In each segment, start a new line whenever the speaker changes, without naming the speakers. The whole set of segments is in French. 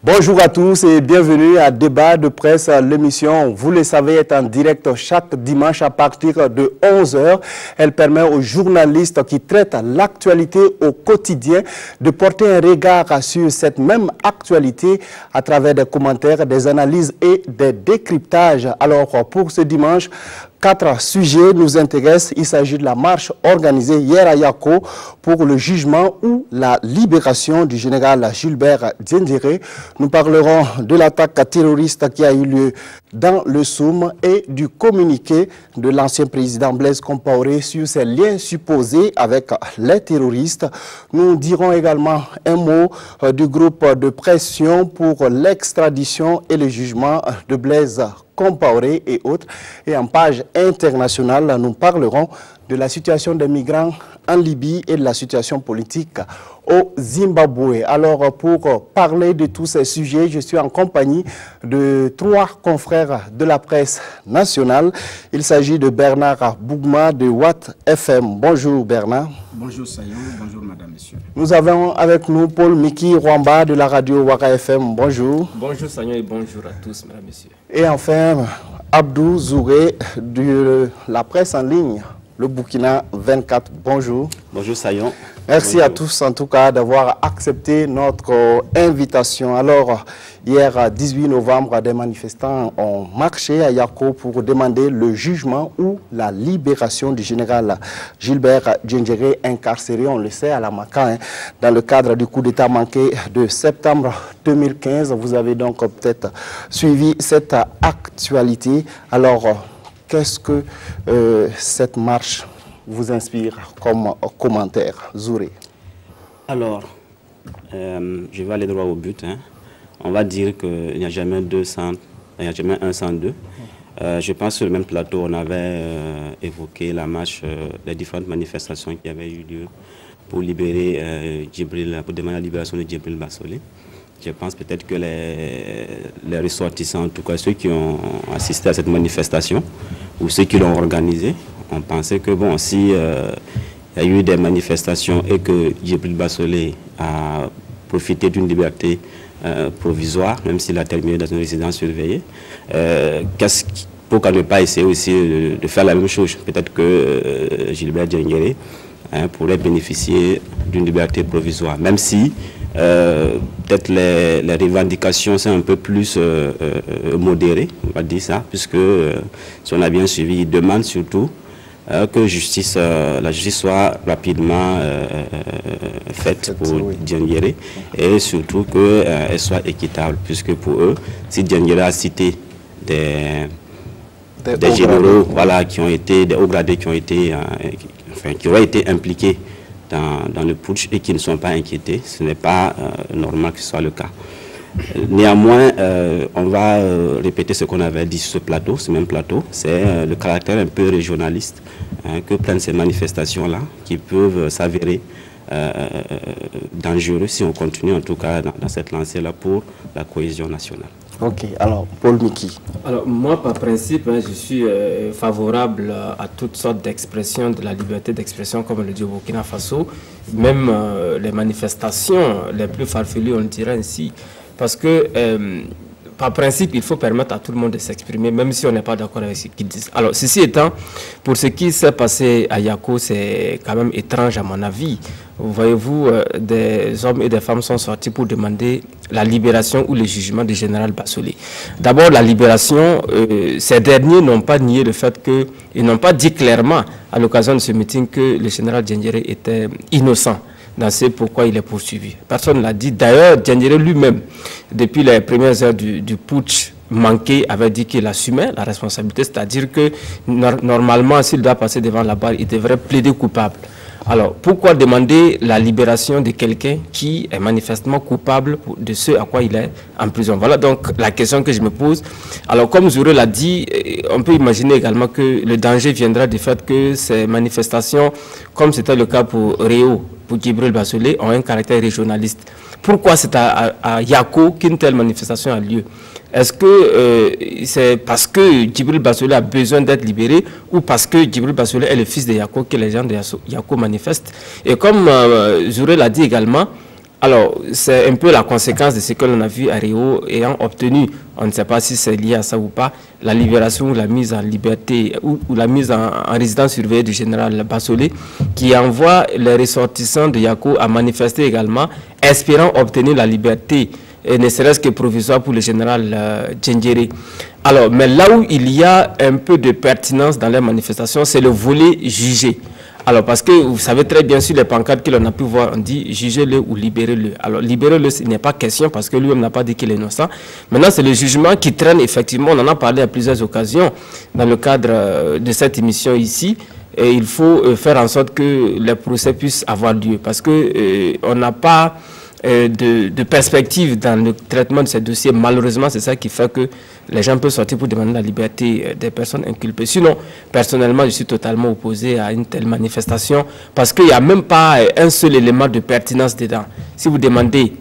Bonjour à tous et bienvenue à Débat de presse. L'émission, vous le savez, est en direct chaque dimanche à partir de 11 h. Elle permet aux journalistes qui traitent l'actualité au quotidien de porter un regard sur cette même actualité à travers des commentaires, des analyses et des décryptages. Alors, pour ce dimanche, 4 sujets nous intéressent. Il s'agit de la marche organisée hier à Yako pour le jugement ou la libération du général Gilbert Diendéré. Nous parlerons de l'attaque terroriste qui a eu lieu dans le Soum et du communiqué de l'ancien président Blaise Compaoré sur ses liens supposés avec les terroristes. Nous dirons également un mot du groupe de pression pour l'extradition et le jugement de Blaise Compaoré et autres. Et en page internationale, nous parlerons de la situation des migrants en Libye et de la situation politique au Zimbabwe. Alors, pour parler de tous ces sujets, je suis en compagnie de 3 confrères de la presse nationale. Il s'agit de Bernard Bougma de Watt FM. Bonjour Bernard.
Bonjour Sayon, bonjour madame, monsieur.
Nous avons avec nous Paul Miki Rwamba de la radio Waka FM. Bonjour.
Bonjour Sayon et bonjour à tous, mesdames, messieurs.
Et enfin, Abdou Zouré de la presse en ligne, le Burkina 24. Bonjour.
Bonjour Sayon.
Merci
Bonjour.
à tous en tout cas d'avoir accepté notre invitation. Alors, hier 18 novembre, des manifestants ont marché à Yako pour demander le jugement ou la libération du général Gilbert Diendéré, incarcéré, on le sait, à la Maka, dans le cadre du coup d'État manqué de septembre 2015. Vous avez donc peut-être suivi cette actualité. Alors, qu'est-ce que cette marche vous inspire comme commentaire, Zouré?
Alors, je vais aller droit au but. On va dire qu'il n'y a jamais il n'y a jamais un sans deux. Je pense que sur le même plateau, on avait évoqué la marche, les différentes manifestations qui avaient eu lieu pour libérer pour demander la libération de Djibril Bassolé. Je pense peut-être que les ressortissants, en tout cas ceux qui ont assisté à cette manifestation ou ceux qui l'ont organisée, on pensait que bon, si il y a eu des manifestations et que Djibril Bassolé a profité d'une liberté provisoire, même s'il a terminé dans une résidence surveillée, pourquoi ne pas essayer aussi de faire la même chose? Peut-être que Gilbert Diendéré pourrait bénéficier d'une liberté provisoire, même si peut-être les revendications sont un peu plus modérées, on va dire ça, puisque si on a bien suivi, il demande surtout que la justice soit rapidement faite pour Diendéré et surtout qu'elle soit équitable, puisque pour eux, si Diendéré a cité des généraux, voilà, qui ont été, des hauts gradés qui auraient été impliqués dans le putsch et qui ne sont pas inquiétés, ce n'est pas normal que ce soit le cas. Néanmoins, on va répéter ce qu'on avait dit sur ce plateau, ce même plateau, c'est le caractère un peu régionaliste que prennent ces manifestations-là, qui peuvent s'avérer dangereux si on continue en tout cas dans cette lancée-là pour la cohésion nationale.
Ok, alors Paul Miki.
Alors moi, par principe, je suis favorable à toutes sortes d'expressions, de la liberté d'expression, comme le dit au Burkina Faso, même les manifestations les plus farfelues, on le dirait ainsi, parce que par principe, il faut permettre à tout le monde de s'exprimer, même si on n'est pas d'accord avec ce qu'ils disent. Alors, ceci étant, pour ce qui s'est passé à Yako, c'est quand même étrange à mon avis. Voyez-vous, des hommes et des femmes sont sortis pour demander la libération ou le jugement du général Bassolé. D'abord, la libération, ces derniers n'ont pas nié le fait qu'ils n'ont pas dit clairement à l'occasion de ce meeting que le général Diendéré était innocent dans ce pourquoi il est poursuivi. Personne ne l'a dit. D'ailleurs, Diendéré lui-même, depuis les premières heures du putsch manqué, avait dit qu'il assumait la responsabilité, c'est-à-dire que normalement, s'il doit passer devant la barre, il devrait plaider coupable. Alors, pourquoi demander la libération de quelqu'un qui est manifestement coupable de ce à quoi il est en prison? Voilà donc la question que je me pose. Alors, comme Zouré l'a dit, on peut imaginer également que le danger viendra du fait que ces manifestations, comme c'était le cas pour Réau, pour Djibril Bassolé, ont un caractère régionaliste. Pourquoi c'est à Yako qu'une telle manifestation a lieu? Est-ce que c'est parce que Djibril Bassolé a besoin d'être libéré ou parce que Djibril Bassolé est le fils de Yako que les gens de Yako manifestent? Et comme Zouré l'a dit également, Alors, c'est un peu la conséquence de ce que l'on a vu à Rio ayant obtenu, on ne sait pas si c'est lié à ça ou pas, la libération ou la mise en liberté ou la mise en résidence surveillée du général Bassolé, qui envoie les ressortissants de Yako à manifester également, espérant obtenir la liberté, ne serait-ce que provisoire pour le général Djendjéré. Alors, mais là où il y a un peu de pertinence dans les manifestations, c'est le volet jugé. Alors, parce que vous savez très bien sur les pancartes que l'on a pu voir, on dit jugez-le ou libérez-le. Alors, libérez-le, ce n'est pas question parce que lui-même n'a pas dit qu'il est innocent. Maintenant, c'est le jugement qui traîne, effectivement. On en a parlé à plusieurs occasions dans le cadre de cette émission ici. Et il faut faire en sorte que les procès puissent avoir lieu parce que on n'a pas de perspective dans le traitement de ces dossiers. Malheureusement, c'est ça qui fait que les gens peuvent sortir pour demander la liberté des personnes inculpées. Sinon, personnellement, je suis totalement opposé à une telle manifestation parce qu'il n'y a même pas un seul élément de pertinence dedans. Si vous demandez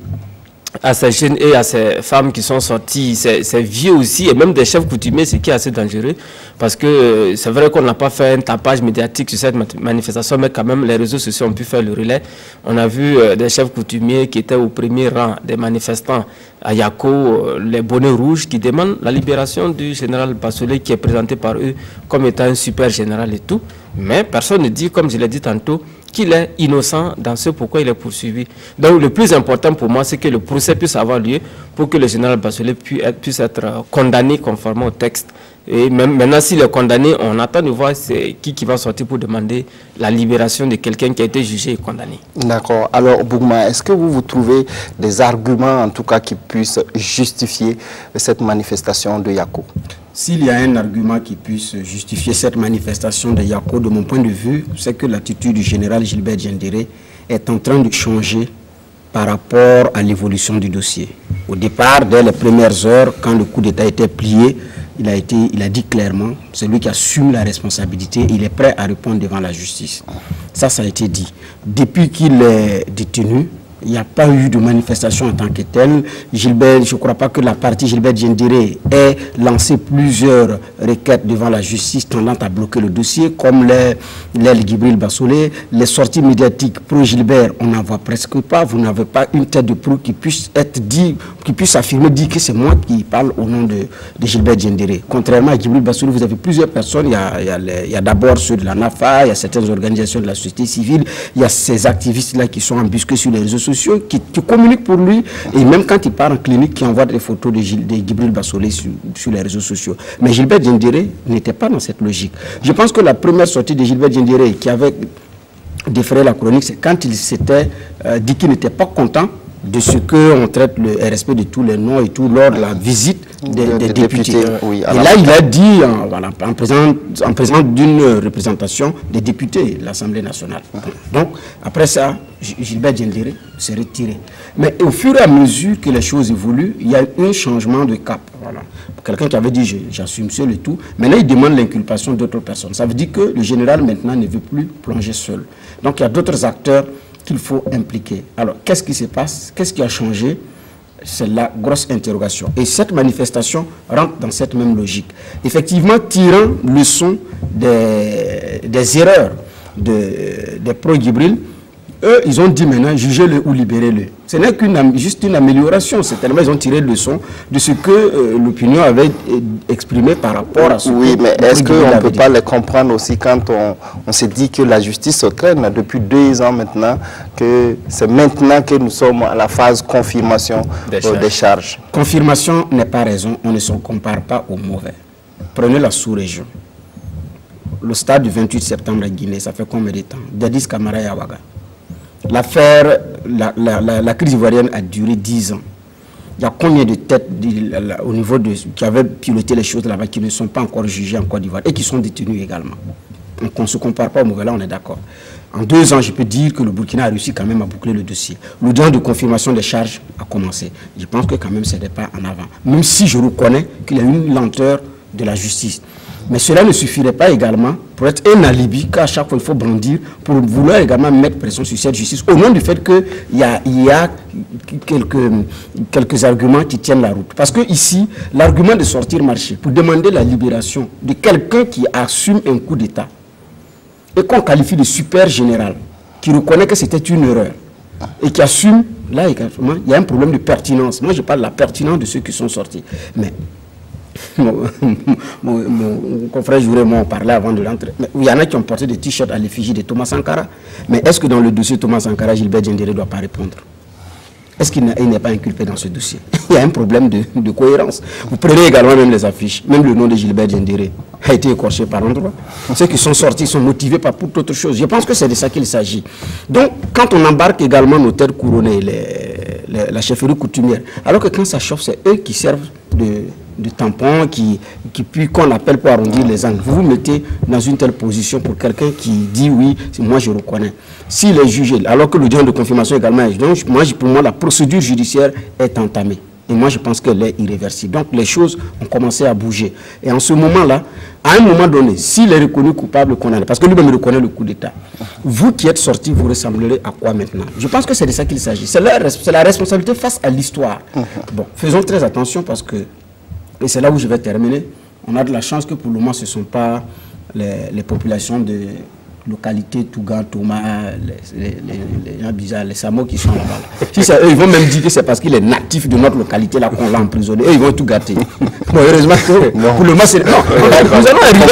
à ces jeunes et à ces femmes qui sont sorties, ces vieux aussi, et même des chefs coutumiers, ce qui est assez dangereux, parce que c'est vrai qu'on n'a pas fait un tapage médiatique sur cette manifestation, mais quand même les réseaux sociaux ont pu faire le relais. On a vu des chefs coutumiers qui étaient au premier rang des manifestants à Yako, les bonnets rouges, qui demandent la libération du général Bassolé, qui est présenté par eux comme étant un super général et tout. Mais personne ne dit, comme je l'ai dit tantôt, qu'il est innocent dans ce pourquoi il est poursuivi. Donc le plus important pour moi, c'est que le procès puisse avoir lieu pour que le général Bassolé puisse être condamné conformément au texte. Et même maintenant, s'il est condamné, on attend de voir qui va sortir pour demander la libération de quelqu'un qui a été jugé et condamné.
D'accord. Alors, Bougma, est-ce que vous trouvez des arguments, en tout cas, qui puissent justifier cette manifestation de Yako?
S'il y a un argument qui puisse justifier cette manifestation de Yako, de mon point de vue, c'est que l'attitude du général Gilbert Djendjéré est en train de changer par rapport à l'évolution du dossier. Au départ, dès les premières heures, quand le coup d'État était plié, il a dit clairement, c'est lui qui assume la responsabilité, il est prêt à répondre devant la justice. Ça a été dit. Depuis qu'il est détenu, il n'y a pas eu de manifestation en tant que telle. Gilbert, je ne crois pas que la partie Gilbert Djendjéré ait lancé plusieurs requêtes devant la justice tendant à bloquer le dossier, comme l'aile Djibril Bassolé. Les sorties médiatiques pro-Gilbert, on n'en voit presque pas. Vous n'avez pas une tête de proue qui puisse être dit, qui puisse affirmer, dire que c'est moi qui parle au nom de Gilbert Djendjéré. Contrairement à Djibril Bassolé, vous avez plusieurs personnes. Il y a d'abord ceux de la NAFA, il y a certaines organisations de la société civile, il y a ces activistes-là qui sont embusqués sur les réseaux sociaux, qui communiquent pour lui, et même quand il part en clinique, qui envoie des photos de Djibril Bassolé sur les réseaux sociaux. Mais Gilbert Djendjéré n'était pas dans cette logique. Je pense que la première sortie de Gilbert Djendjéré qui avait défrayé la chronique, c'est quand il s'était dit qu'il n'était pas content de ce qu'on traite le RSP de tous les noms et tout lors de la visite des députés. Oui, et là, il a dit, en présence d'une représentation des députés de l'Assemblée nationale. Donc, après ça, Gilbert Djendjéré s'est retiré. Mais au fur et à mesure que les choses évoluent, il y a eu un changement de cap. Voilà. Quelqu'un qui avait dit, j'assume seul et tout. Maintenant, il demande l'inculpation d'autres personnes. Ça veut dire que le général, maintenant, ne veut plus plonger seul. Donc, il y a d'autres acteurs qu'il faut impliquer. Alors, qu'est-ce qui se passe? Qu'est-ce qui a changé? C'est la grosse interrogation. Et cette manifestation rentre dans cette même logique. Effectivement, tirant leçon des erreurs des pro-Djibril, eux, ils ont dit maintenant, jugez-le ou libérez-le. Ce n'est juste une amélioration. C'est tellement ils ont tiré leçon de ce que l'opinion avait exprimé par rapport à ce
oui, mais est-ce qu'on ne peut pas les comprendre aussi quand on se dit que la justice se traîne depuis 2 ans maintenant, que c'est maintenant que nous sommes à la phase confirmation des charges.
Confirmation n'est pas raison. On ne se compare pas au mauvais. Prenez la sous-région. Le stade du 28 septembre à Guinée, ça fait combien de temps? Dadis Camara et Awaga. L'affaire, la crise ivoirienne a duré 10 ans. Il y a combien de têtes au niveau qui avaient piloté les choses là-bas qui ne sont pas encore jugées en Côte d'Ivoire et qui sont détenues également. Donc on ne se compare pas au mauvais, là on est d'accord. En 2 ans, je peux dire que le Burkina a réussi quand même à boucler le dossier. L'audience de confirmation des charges a commencé. Je pense que quand même c'est des pas en avant. Même si je reconnais qu'il y a une lenteur de la justice. Mais cela ne suffirait pas également pour être un alibi qu'à chaque fois il faut brandir pour vouloir également mettre pression sur cette justice au nom du fait qu'il y a quelques arguments qui tiennent la route. Parce que ici, l'argument de sortir marcher pour demander la libération de quelqu'un qui assume un coup d'État et qu'on qualifie de super général, qui reconnaît que c'était une erreur et qui assume là, il y a un problème de pertinence. Moi, je parle de la pertinence de ceux qui sont sortis. Mais mon confrère Jouré m'en parlait avant de l'entrer. Il y en a qui ont porté des t-shirts à l'effigie de Thomas Sankara. Mais est-ce que dans le dossier Thomas Sankara, Gilbert Diendéré ne doit pas répondre? Est-ce qu'il n'est pas inculpé dans ce dossier? Il y a un problème de cohérence. Vous prenez également même les affiches. Même le nom de Gilbert Diendéré a été écorché par endroit. Ceux qui sont sortis sont motivés par toute autre chose. Je pense que c'est de ça qu'il s'agit. Donc, quand on embarque également nos têtes couronnées, la chefferie coutumière, alors que quand ça chauffe, c'est eux qui servent de tampons, qu'on appelle pour arrondir les angles. Vous vous mettez dans une telle position pour quelqu'un qui dit oui, moi je reconnais. S'il est jugé, alors que l'audience de confirmation également est, donc pour moi la procédure judiciaire est entamée. Et moi je pense qu'elle est irréversible. Donc les choses ont commencé à bouger. Et en ce moment-là, à un moment donné, s'il est reconnu coupable, condamné, parce que lui-même reconnaît le coup d'État, vous qui êtes sortis, vous ressemblerez à quoi maintenant? Je pense que c'est de ça qu'il s'agit. C'est la responsabilité face à l'histoire. Bon, faisons très attention parce que, et c'est là où je vais terminer, on a de la chance que pour le moment ce ne sont pas les populations de localités, Touga, Thomas, les gens bizarres, les Samo qui sont là-bas. Si c'est eux, ils vont même dire que c'est parce qu'il est natif de notre localité là qu'on l'a emprisonné. Eux, ils vont tout gâter. Bon, heureusement que pour le moment, c'est... Non, nous allons arriver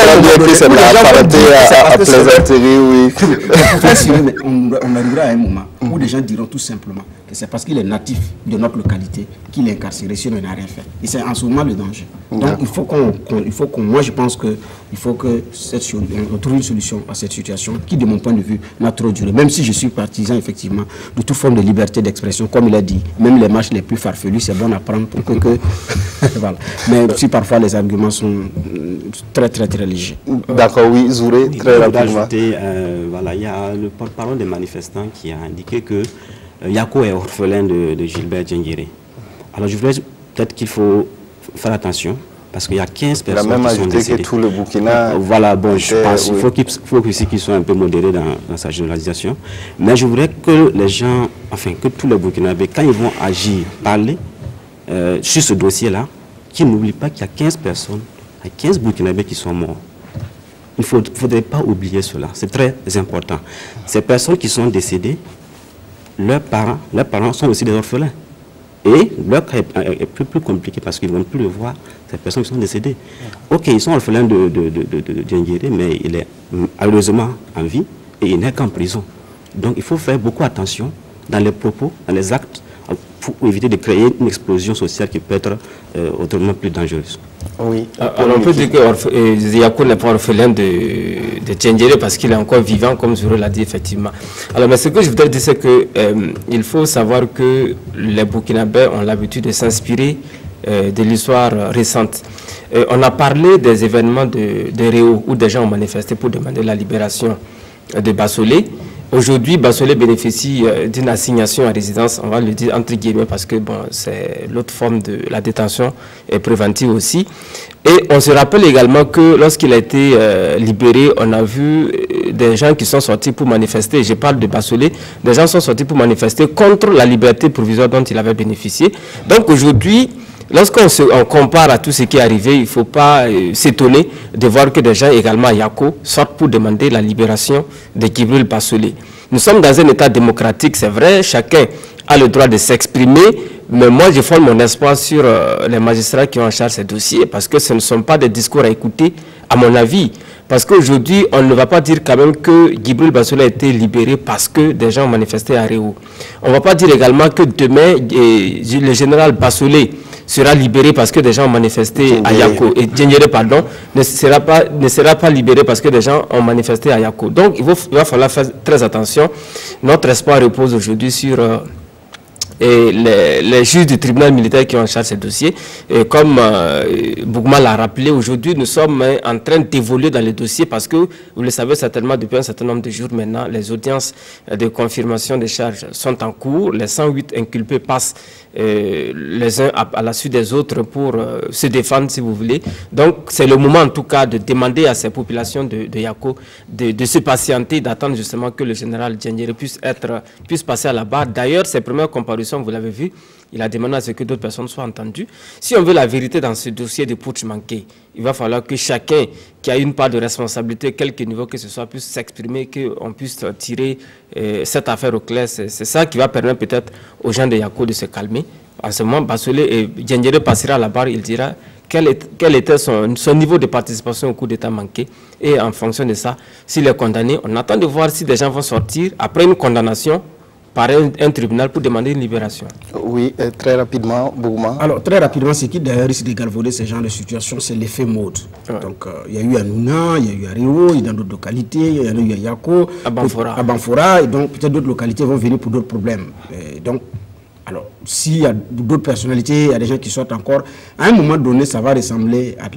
à plaisanterie, oui.
On arrivera à un moment où les gens diront tout simplement que c'est parce qu'il est natif de notre localité qu'il est incarcéré, sinon il n'a rien fait. Et c'est en ce moment le danger. Donc il faut qu'on, moi je pense qu'il faut que on trouve une solution à cette situation qui, de mon point de vue, n'a trop duré. Même si je suis partisan effectivement de toute forme de liberté d'expression, comme il a dit, même les marches les plus farfelues, c'est bon à prendre pour que voilà. Mais si parfois les arguments sont très légers.
D'accord, oui, Zouré, très rapidement.
Voilà, il y a le porte-parole des manifestants qui a indiqué que Yako est orphelin de Gilbert Diendéré. Alors je voudrais peut-être qu'il faut faire attention parce qu'il y a 15 personnes qui sont décédées. Il a même ajouté
que tout le Burkina...
Voilà, bon, je pense qu'il faut aussi qu'ils soient un peu modérés dans sa généralisation. Mais je voudrais que les gens, enfin que tous les Burkinabés, quand ils vont agir, parler sur ce dossier-là, qu'ils n'oublient pas qu'il y a 15 personnes, il y a 15 Burkinabés qui sont morts. Il ne faudrait pas oublier cela, c'est très important. Ces personnes qui sont décédées, leurs parents sont aussi des orphelins. Et leur cas est plus compliqué parce qu'ils ne vont plus le voir, ces personnes qui sont décédées. Ok, ils sont orphelins de Diendéré, mais il est heureusement en vie et il n'est qu'en prison. Donc il faut faire beaucoup attention dans les propos, dans les actes, pour éviter de créer une explosion sociale qui peut être autrement plus dangereuse.
Oui. Alors on peut dire que Yako n'est pas orphelin de Diendéré parce qu'il est encore vivant, comme Zouré l'a dit effectivement. Alors mais ce que je voudrais dire, c'est qu'il faut savoir que les Burkinabés ont l'habitude de s'inspirer de l'histoire récente. On a parlé des événements de Réau où des gens ont manifesté pour demander la libération de Bassolé. Aujourd'hui, Bassolé bénéficie d'une assignation à résidence, on va le dire entre guillemets, parce que bon, c'est l'autre forme de la détention préventive aussi. Et on se rappelle également que lorsqu'il a été libéré, on a vu des gens qui sont sortis pour manifester, je parle de Bassolé, des gens sont sortis pour manifester contre la liberté provisoire dont il avait bénéficié. Donc aujourd'hui, lorsqu'on compare à tout ce qui est arrivé, il ne faut pas s'étonner de voir que des gens également à Yako sortent pour demander la libération de Djibril Bassolé. Nous sommes dans un État démocratique, c'est vrai, chacun a le droit de s'exprimer, mais moi je fonde mon espoir sur les magistrats qui ont en charge ces dossiers, parce que ce ne sont pas des discours à écouter, à mon avis. Parce qu'aujourd'hui, on ne va pas dire quand même que Djibril Bassolé a été libéré parce que des gens ont manifesté à Réau. On ne va pas dire également que demain, le général Bassolé sera libéré parce que des gens ont manifesté à Yako. Et Diendéré, pardon, ne sera pas libéré parce que des gens ont manifesté à Yako. Donc, il va falloir faire très attention. Notre espoir repose aujourd'hui sur... et les juges du tribunal militaire qui ont en charge ces dossiers. Et comme Bougma l'a rappelé, aujourd'hui, nous sommes en train d'évoluer dans les dossiers parce que, vous le savez certainement, depuis un certain nombre de jours maintenant, les audiences de confirmation des charges sont en cours. Les 108 inculpés passent les uns à la suite des autres pour se défendre, si vous voulez. Donc, c'est le moment, en tout cas, de demander à ces populations de Yako de se patienter, d'attendre justement que le général Diendéré puisse passer à la barre. D'ailleurs, ses premières comparutions l'audition, vous l'avez vu, il a demandé à ce que d'autres personnes soient entendues. Si on veut la vérité dans ce dossier de putsch manqué, il va falloir que chacun qui a une part de responsabilité, quelque niveau que ce soit, puisse s'exprimer, qu'on puisse tirer cette affaire au clair. C'est ça qui va permettre peut-être aux gens de Yako de se calmer. En ce moment, Bassolé et Diendéré passera à la barre, il dira quel était son niveau de participation au coup d'État manqué. Et en fonction de ça, s'il est condamné, on attend de voir si des gens vont sortir après une condamnation par un tribunal pour demander une libération.
Oui, très rapidement, Bougouma.
Alors, très rapidement, ce qui d'ailleurs risque de galvauder ce genre de situation, c'est l'effet mode. Ouais. Donc, il y a eu à Nouna, il y a eu à Rio, il y a dans d'autres localités, il y a eu à Yako, à Banfora, et donc peut-être d'autres localités vont venir pour d'autres problèmes. Et donc, alors, s'il y a d'autres personnalités, il y a des gens qui sortent encore, à un moment donné, ça va ressembler à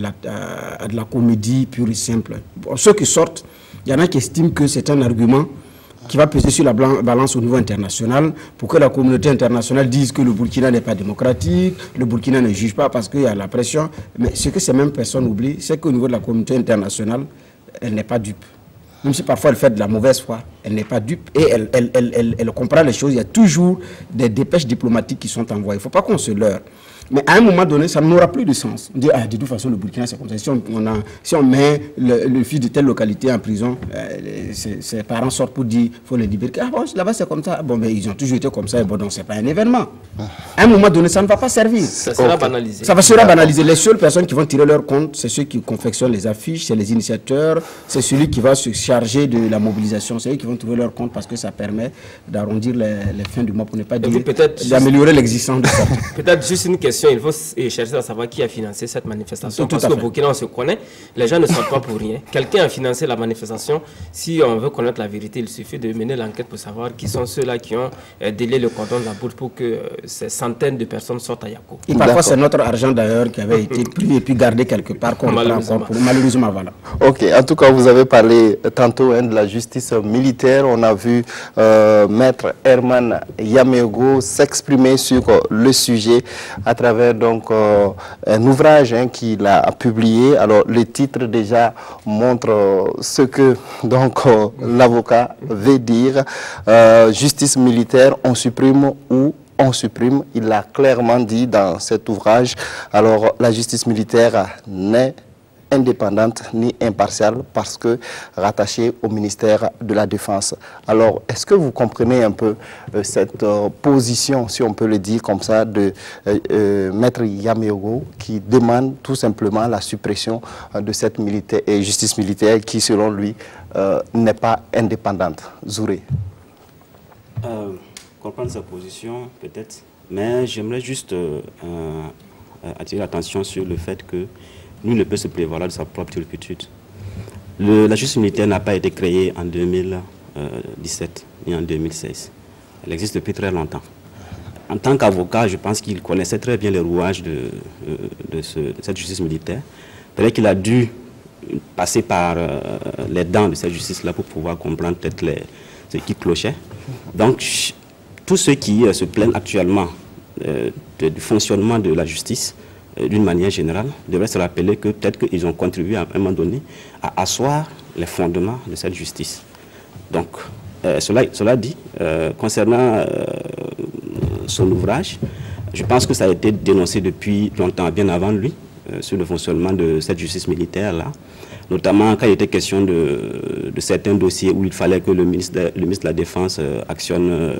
de la comédie pure et simple. Bon, ceux qui sortent, il y en a qui estiment que c'est un argument qui va peser sur la balance au niveau international pour que la communauté internationale dise que le Burkina n'est pas démocratique, le Burkina ne juge pas parce qu'il y a la pression. Mais ce que ces mêmes personnes oublient, c'est qu'au niveau de la communauté internationale, elle n'est pas dupe. Même si parfois elle fait de la mauvaise foi, elle n'est pas dupe et elle comprend les choses. Il y a toujours des dépêches diplomatiques qui sont envoyées. Il ne faut pas qu'on se leurre. Mais à un moment donné, ça n'aura plus de sens. On dit, de toute façon, le Burkina, c'est comme ça. Si on met le fils de telle localité en prison, ses parents sortent pour dire, il faut le libérer. Ah bon, là-bas, c'est comme ça. Bon, mais ils ont toujours été comme ça. Bon, donc, ce n'est pas un événement. À un moment donné, ça ne va pas servir.
Ça sera banalisé.
Ça sera banalisé. Les seules personnes qui vont tirer leur compte, c'est ceux qui confectionnent les affiches, c'est les initiateurs, c'est celui qui va se charger de la mobilisation. C'est eux qui vont trouver leur compte parce que ça permet d'arrondir les fins du mois pour ne pas dire d'améliorer l'existence de ça.
Peut-être juste une question. Il faut chercher à savoir qui a financé cette manifestation. Parce qu'au Burkina, on se connaît, les gens ne sortent pas pour rien. Quelqu'un a financé la manifestation. Si on veut connaître la vérité, il suffit de mener l'enquête pour savoir qui sont ceux-là qui ont délié le cordon de la bourse pour que ces centaines de personnes sortent à Yako.
Et parfois, c'est notre argent d'ailleurs qui avait été pris et puis gardé quelque part. Malheureusement, voilà.
Ok, en tout cas, vous avez parlé tantôt de la justice militaire. On a vu Maître Herman Yamégo s'exprimer sur le sujet à travers donc un ouvrage qu'il a publié. Alors le titre déjà montre ce que donc l'avocat veut dire. Justice militaire, on supprime ou on supprime. Il l'a clairement dit dans cet ouvrage. Alors la justice militaire n'est indépendante ni impartiale parce que rattachée au ministère de la Défense. Alors, est-ce que vous comprenez un peu cette position, si on peut le dire comme ça, de Maître Yamégo qui demande tout simplement la suppression de cette justice militaire qui, selon lui, n'est pas indépendante? Zouré.
Comprendre sa position, peut-être, mais j'aimerais juste attirer l'attention sur le fait que nul ne peut se prévaloir de sa propre turpitude. La justice militaire n'a pas été créée en 2017 ni en 2016. Elle existe depuis très longtemps. En tant qu'avocat, je pense qu'il connaissait très bien les rouages de cette justice militaire. Peut-être qu'il a dû passer par les dents de cette justice-là pour pouvoir comprendre peut-être ce qui clochait. Donc, tous ceux qui se plaignent actuellement du fonctionnement de la justice, d'une manière générale, devraient se rappeler que peut-être qu'ils ont contribué à un moment donné à asseoir les fondements de cette justice. Donc, cela dit, concernant son ouvrage, je pense que ça a été dénoncé depuis longtemps, bien avant lui, sur le fonctionnement de cette justice militaire-là, notamment quand il était question de certains dossiers où il fallait que le ministre de la Défense actionne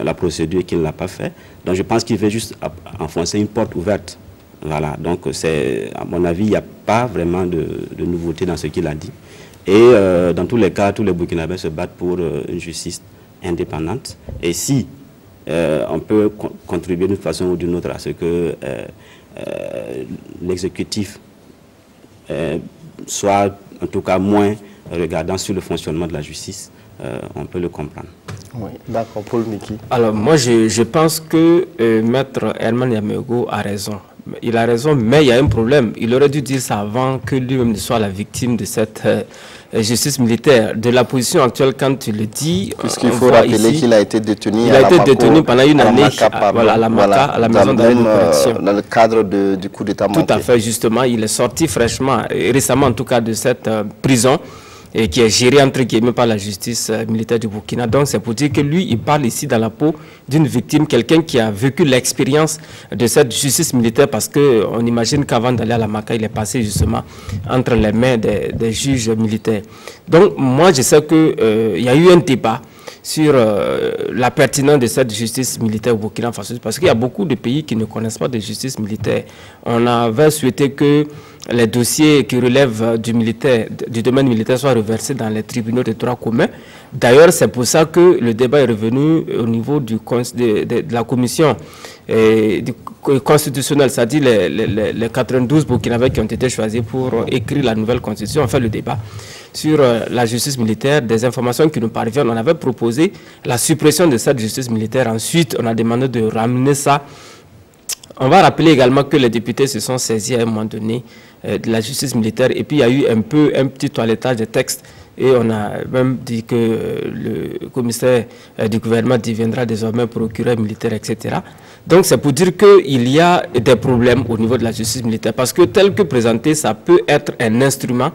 la procédure qu'il ne l'a pas fait. Donc je pense qu'il veut juste enfoncer une porte ouverte. Voilà, donc à mon avis, il n'y a pas vraiment de nouveauté dans ce qu'il a dit. Et dans tous les cas, tous les Burkinabés se battent pour une justice indépendante. Et si on peut contribuer d'une façon ou d'une autre à ce que l'exécutif soit en tout cas moins regardant sur le fonctionnement de la justice, on peut le comprendre.
Oui, d'accord. Paul Miki.
Alors moi je pense que Maître Herman Yamégo a raison. Il a raison, mais il y a un problème. Il aurait dû dire ça avant que lui-même ne soit la victime de cette justice militaire. De la position actuelle, quand tu le dis...
Puisqu'il faut rappeler qu'il a été détenu
pendant une année à la Maca, à la maison d'arrêt de correction.
Dans le cadre du coup d'État manqué.
Tout à fait, justement. Il est sorti fraîchement, récemment en tout cas, de cette prison. et qui est géré entre guillemets par la justice militaire du Burkina. Donc c'est pour dire que lui, il parle ici dans la peau d'une victime, quelqu'un qui a vécu l'expérience de cette justice militaire, parce qu'on imagine qu'avant d'aller à la Maka, il est passé justement entre les mains des juges militaires. Donc moi je sais qu'il y a eu un débat sur la pertinence de cette justice militaire au Burkina Faso, parce qu'il y a beaucoup de pays qui ne connaissent pas de justice militaire. On avait souhaité que les dossiers qui relèvent du domaine militaire soient reversés dans les tribunaux de droit commun. D'ailleurs, c'est pour ça que le débat est revenu au niveau de la commission constitutionnelle, c'est-à-dire les 92 Burkinabés qui ont été choisis pour écrire la nouvelle constitution. On fait le débat sur la justice militaire, des informations qui nous parviennent. On avait proposé la suppression de cette justice militaire. Ensuite, on a demandé de ramener ça. On va rappeler également que les députés se sont saisis à un moment donné de la justice militaire, et puis il y a eu un petit toilettage des textes, et on a même dit que le commissaire du gouvernement deviendra désormais procureur militaire, etc. Donc c'est pour dire qu'il y a des problèmes au niveau de la justice militaire, parce que tel que présenté, ça peut être un instrument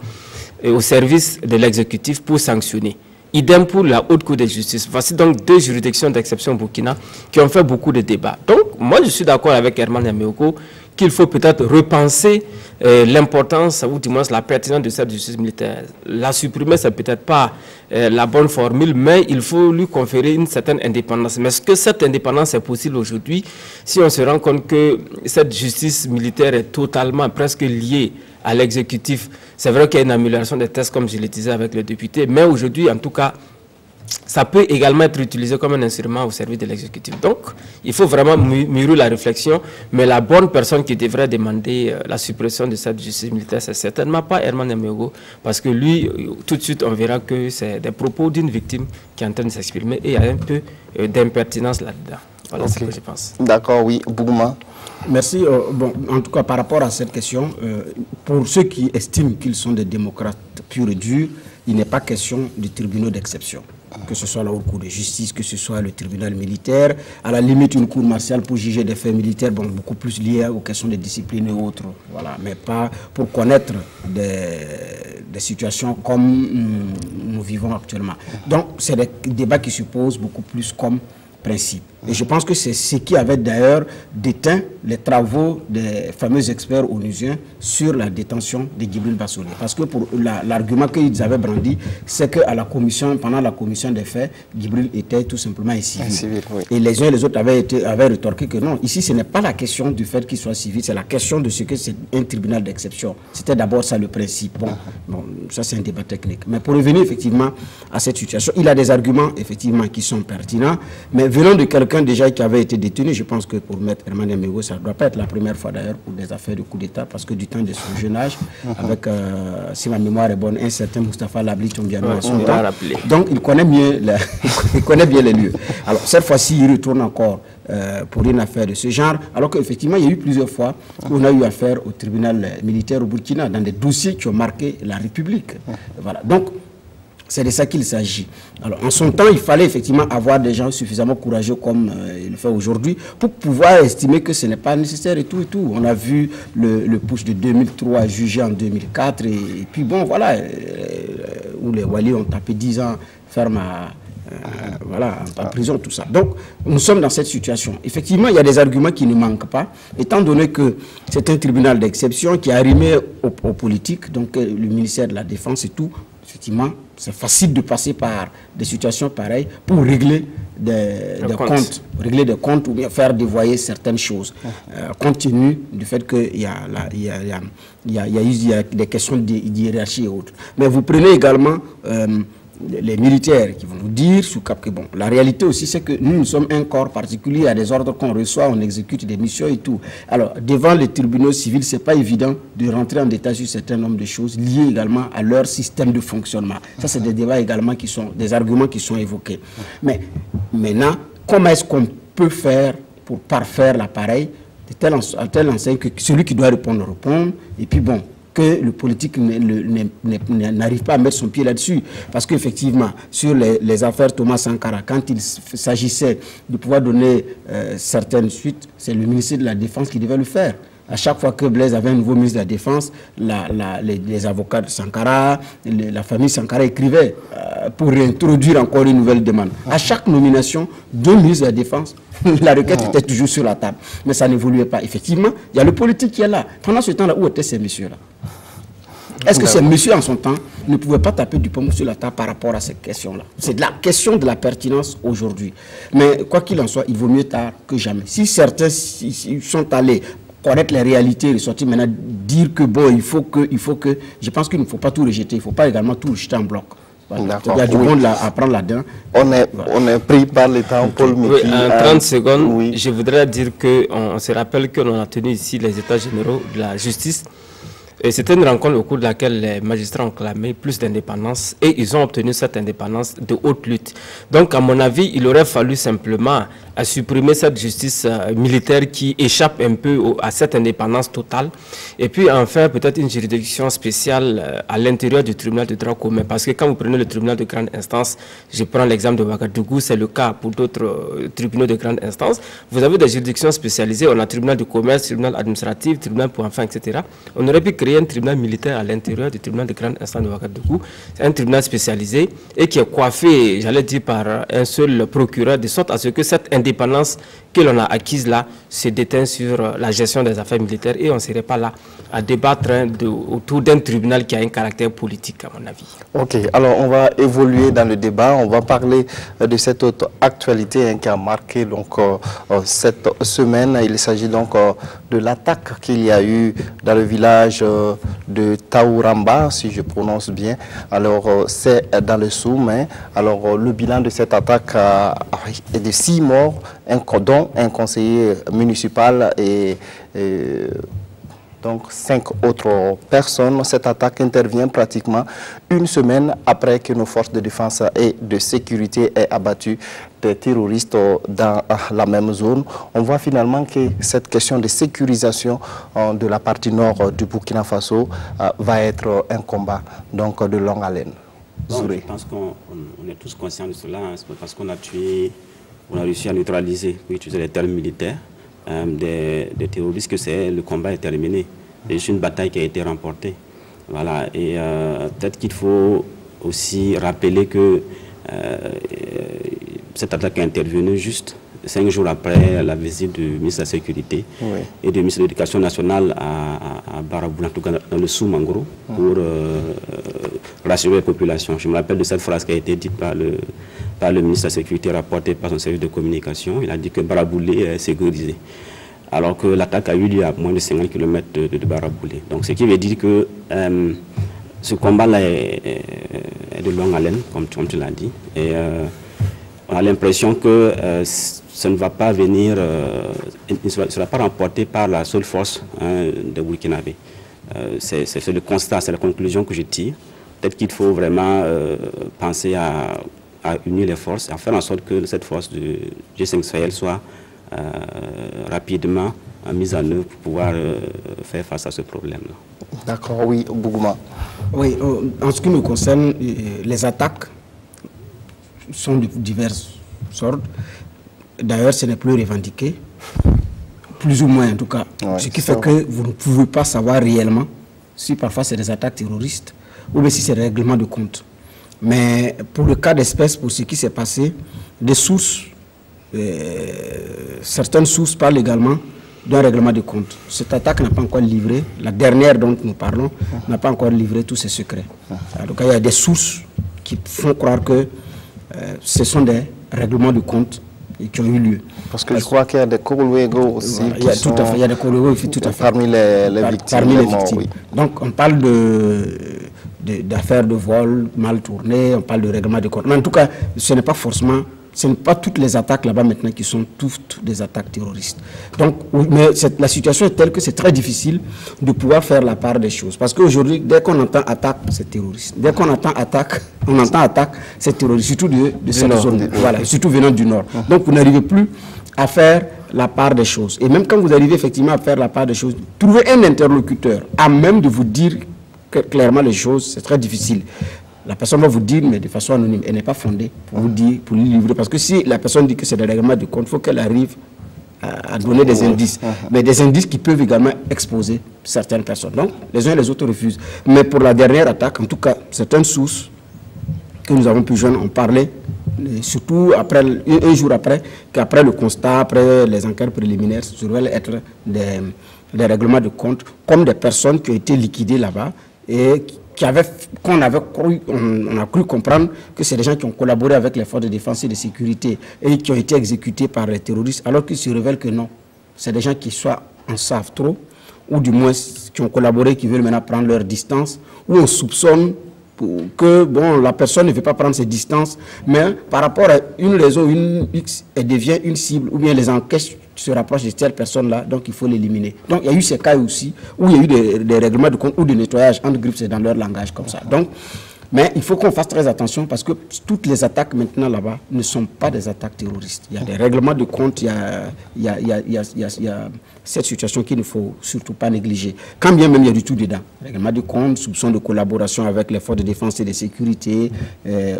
au service de l'exécutif pour sanctionner. Idem pour la Haute Cour de justice. Voici donc deux juridictions d'exception au Burkina qui ont fait beaucoup de débats. Donc, moi, je suis d'accord avec Herman Yameoko qu'il faut peut-être repenser l'importance, ou du moins la pertinence de cette justice militaire. La supprimer, c'est peut-être pas la bonne formule, mais il faut lui conférer une certaine indépendance. Mais est-ce que cette indépendance est possible aujourd'hui si on se rend compte que cette justice militaire est totalement, presque liée à l'exécutif? C'est vrai qu'il y a une amélioration des tests, comme je le disais avec le député, mais aujourd'hui, en tout cas, ça peut également être utilisé comme un instrument au service de l'exécutif. Donc, il faut vraiment mûrir la réflexion, mais la bonne personne qui devrait demander la suppression de cette justice militaire, c'est certainement pas Herman Yameoko, parce que lui, tout de suite, on verra que c'est des propos d'une victime qui est en train de s'exprimer, et il y a un peu d'impertinence là-dedans. Voilà ce que je pense.
D'accord, oui. Bougouma.
Merci. Bon, en tout cas, par rapport à cette question, pour ceux qui estiment qu'ils sont des démocrates purs et durs, il n'est pas question de tribunaux d'exception. Que ce soit la Haute Cour de justice, que ce soit le tribunal militaire, à la limite une cour martiale pour juger des faits militaires, bon, beaucoup plus liés aux questions de discipline et autres, voilà, mais pas pour connaître des situations comme nous vivons actuellement. Donc, c'est des débats qui supposent beaucoup plus comme principe. Et je pense que c'est ce qui avait d'ailleurs déteint les travaux des fameux experts onusiens sur la détention de Djibril Bassolé. Parce que pour l'argument qu'ils avaient brandi, c'est qu'à la commission, pendant la commission des faits, Djibril était tout simplement incivil. Oui. Et les uns et les autres avaient rétorqué que non, ici ce n'est pas la question du fait qu'il soit civil, c'est la question de ce que c'est un tribunal d'exception. C'était d'abord ça le principe. Bon, ça c'est un débat technique. Mais pour revenir effectivement à cette situation, il a des arguments effectivement qui sont pertinents, mais venant de quelqu'un déjà qui avait été détenu, je pense que pour Maître Herman Yameoko, ça ne doit pas être la première fois d'ailleurs pour des affaires de coup d'État, parce que du temps de son jeune âge, avec, si ma mémoire est bonne, un certain Moustapha Labli Tombiano à son temps. Donc il connaît bien les lieux. Alors cette fois-ci, il retourne encore pour une affaire de ce genre, alors qu'effectivement, il y a eu plusieurs fois où on a eu affaire au tribunal militaire au Burkina, dans des dossiers qui ont marqué la République. Voilà. Donc, c'est de ça qu'il s'agit. Alors, en son temps, il fallait effectivement avoir des gens suffisamment courageux comme il le fait aujourd'hui pour pouvoir estimer que ce n'est pas nécessaire et tout et tout. On a vu le push de 2003 jugé en 2004 et puis bon, voilà, où les Wali ont tapé 10 ans ferme en prison, tout ça. Donc, nous sommes dans cette situation. Effectivement, il y a des arguments qui ne manquent pas, étant donné que c'est un tribunal d'exception qui a arrimé aux politiques, donc le ministère de la Défense et tout. Effectivement, c'est facile de passer par des situations pareilles pour régler des comptes ou bien faire dévoyer certaines choses, compte tenu du fait qu'il y a des questions d'hiérarchie et autres. Mais vous prenez également les militaires qui vont nous dire sous cap que bon, la réalité aussi c'est que nous sommes un corps particulier, à des ordres qu'on reçoit, on exécute des missions et tout. Alors devant les tribunaux civils, c'est pas évident de rentrer en détail sur un certain nombre de choses liées également à leur système de fonctionnement. Ça c'est des débats également qui sont, des arguments qui sont évoqués. Mais maintenant, comment est-ce qu'on peut faire pour parfaire l'appareil de telle enseigne que celui qui doit répondre réponde, et puis bon, que le politique n'arrive pas à mettre son pied là-dessus. Parce qu'effectivement, sur les affaires Thomas Sankara, quand il s'agissait de pouvoir donner certaines suites, c'est le ministère de la Défense qui devait le faire. À chaque fois que Blaise avait un nouveau ministre de la Défense, les avocats de Sankara, la famille Sankara écrivaient pour réintroduire encore une nouvelle demande. À chaque nomination, 2 ministres de la Défense, la requête était toujours sur la table. Mais ça n'évoluait pas. Effectivement, il y a le politique qui est là. Pendant ce temps-là, où étaient ces messieurs-là? Est-ce que ces messieurs, en son temps, ne pouvaient pas taper du pomme sur la table par rapport à ces questions-là? C'est de la question de la pertinence aujourd'hui. Mais quoi qu'il en soit, il vaut mieux tard que jamais. Si certains sont allés connaître les réalités, ressortir maintenant, dire que bon, il faut que, je pense qu'il ne faut pas tout rejeter, il ne faut pas également tout rejeter en bloc. Voilà. Il y a du monde à prendre là-dedans.
On est pris par le temps, Paul Meki.
Oui, en 30 secondes, je voudrais dire qu'on se rappelle qu'on a tenu ici les états généraux de la justice. Et c'était une rencontre au cours de laquelle les magistrats ont clamé plus d'indépendance et ils ont obtenu cette indépendance de haute lutte. Donc, à mon avis, il aurait fallu simplement supprimer cette justice militaire qui échappe un peu à cette indépendance totale. Et puis, enfin, peut-être une juridiction spéciale à l'intérieur du tribunal de droit commun. Parce que quand vous prenez le tribunal de grande instance, je prends l'exemple de Ouagadougou, c'est le cas pour d'autres tribunaux de grande instance. Vous avez des juridictions spécialisées. On a tribunal de commerce, tribunal administratif, tribunal pour enfants, etc. On aurait pu créer un tribunal militaire à l'intérieur du tribunal de grande instance de Ouagadougou. C'est un tribunal spécialisé et qui est coiffé, j'allais dire, par un seul procureur, de sorte à ce que cette indépendance que l'on a acquise là se déteint sur la gestion des affaires militaires et on ne serait pas là à débattre autour d'un tribunal qui a un caractère politique, à mon avis.
Ok, alors on va évoluer dans le débat, on va parler de cette autre actualité qui a marqué donc, cette semaine. Il s'agit donc de l'attaque qu'il y a eu dans le village de Taouramba, si je prononce bien. Alors c'est dans le Soum. Alors le bilan de cette attaque est de 6 morts, dont un conseiller municipal et donc 5 autres personnes. Cette attaque intervient pratiquement une semaine après que nos forces de défense et de sécurité aient abattu des terroristes dans la même zone. On voit finalement que cette question de sécurisation de la partie nord du Burkina Faso va être un combat donc de longue haleine.
Bon, je pense qu'on est tous conscients de cela, hein. C'est parce qu'on a tué, on a réussi à neutraliser, pour utiliser les termes militaires, des terroristes que le combat est terminé. C'est une bataille qui a été remportée. Voilà. Et peut-être qu'il faut aussi rappeler que cette attaque est intervenue juste 5 jours après la visite du ministre de la Sécurité et du ministre de l'Éducation nationale à Baraboula, en tout cas dans le Soum en gros, pour rassurer les populations. Je me rappelle de cette phrase qui a été dite par le ministre de la Sécurité, rapportée par son service de communication. Il a dit que Baraboulé est sécurisé, alors que l'attaque a eu lieu à moins de 50 km de Baraboulé. Donc ce qui veut dire que ce combat-là est de longue haleine, comme tu l'as dit. Et on a l'impression que ça ne va pas venir, ne sera pas remporté par la seule force des Burkinabés. C'est le constat, c'est la conclusion que je tire. Peut-être qu'il faut vraiment penser à unir les forces, à faire en sorte que cette force du G5 Sahel soit rapidement mise en œuvre pour pouvoir faire face à ce problème-là.
D'accord, oui, Bougouma.
Oui, en ce qui me concerne, les attaques sont de diverses sortes. D'ailleurs, ce n'est plus revendiqué, plus ou moins en tout cas. Ouais, ce qui fait que vous ne pouvez pas savoir réellement si parfois c'est des attaques terroristes ou bien si c'est des règlements de compte. Mais pour le cas d'espèce, pour ce qui s'est passé, des sources, certaines sources parlent également d'un règlement de compte. Cette attaque n'a pas encore livré, la dernière dont nous parlons, n'a pas encore livré tous ses secrets. Donc il y a des sources qui font croire que ce sont des règlements de compte qui ont eu lieu.
Parce que je crois qu'il y a des Kourouégo aussi.
Voilà, il y a des Kourouégo tout à fait.
Parmi les victimes.
Parmi les victimes. Oui. Donc on parle d'affaires de vol mal tournées, on parle de règlement de compte. Mais en tout cas, ce n'est pas forcément, ce n'est pas toutes les attaques là-bas maintenant qui sont toutes des attaques terroristes. Donc, mais la situation est telle que c'est très difficile de pouvoir faire la part des choses. Parce qu'aujourd'hui, dès qu'on entend attaque, c'est terroriste. Dès qu'on entend attaque, c'est terroriste, surtout de cette zone, voilà, surtout venant du nord. Donc, vous n'arrivez plus à faire la part des choses. Et même quand vous arrivez effectivement à faire la part des choses, trouver un interlocuteur à même de vous dire clairement les choses, c'est très difficile. La personne va vous dire, mais de façon anonyme, elle n'est pas fondée pour vous dire, pour lui livrer. Parce que si la personne dit que c'est des règlements de compte, il faut qu'elle arrive à donner des indices, mais des indices qui peuvent également exposer certaines personnes. Donc, les uns et les autres refusent. Mais pour la dernière attaque, en tout cas, certaines sources que nous avons pu joindre ont parlé, surtout après, un jour après, qu'après le constat, après les enquêtes préliminaires, ce devait être des règlements de compte, comme des personnes qui ont été liquidées là-bas et on a cru comprendre que c'est des gens qui ont collaboré avec les forces de défense et de sécurité et qui ont été exécutés par les terroristes, alors qu'il se révèle que non. C'est des gens qui soit en savent trop, ou du moins qui ont collaboré, qui veulent maintenant prendre leur distance, ou on soupçonne que bon, la personne ne veut pas prendre ses distances, mais par rapport à une raison, une X, elle devient une cible, ou bien les enquêtes se rapprochent de telle personne-là, donc il faut l'éliminer. Donc il y a eu ces cas aussi, où il y a eu des règlements de compte ou de nettoyage entre griffes, c'est dans leur langage comme ça. Donc, mais il faut qu'on fasse très attention parce que toutes les attaques maintenant là-bas ne sont pas des attaques terroristes. Il y a des règlements de compte, il y a cette situation qu'il ne faut surtout pas négliger. Quand bien même il y a du tout dedans. Règlement de compte, soupçon de collaboration avec les forces de défense et de sécurité,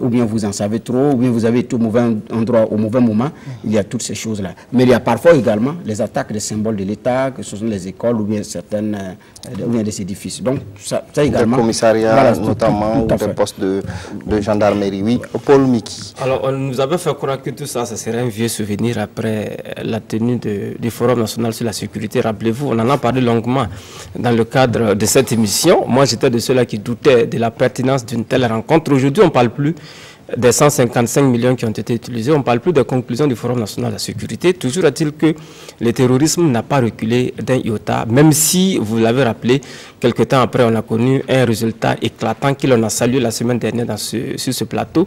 ou bien vous en savez trop, ou bien vous avez été au mauvais endroit au mauvais moment. Il y a toutes ces choses-là. Mais il y a parfois également les attaques des symboles de l'État, que ce sont les écoles ou bien certaines, ou bien des édifices. Donc ça également.
Le commissariat voilà, notamment, ou des postes de gendarmerie. Oui, Paul Miki.
Alors on nous avait fait croire que tout ça, ça serait un vieux souvenir après la tenue du Forum national sur la sécurité. Rappelez-vous, on en a parlé longuement dans le cadre de cette émission. Moi, j'étais de ceux-là qui doutaient de la pertinence d'une telle rencontre. Aujourd'hui, on ne parle plus des 155 millions qui ont été utilisés. On ne parle plus des conclusions du Forum national de la sécurité. Toujours est-il que le terrorisme n'a pas reculé d'un iota, même si, vous l'avez rappelé, quelque temps après, on a connu un résultat éclatant qu'il en a salué la semaine dernière sur ce plateau.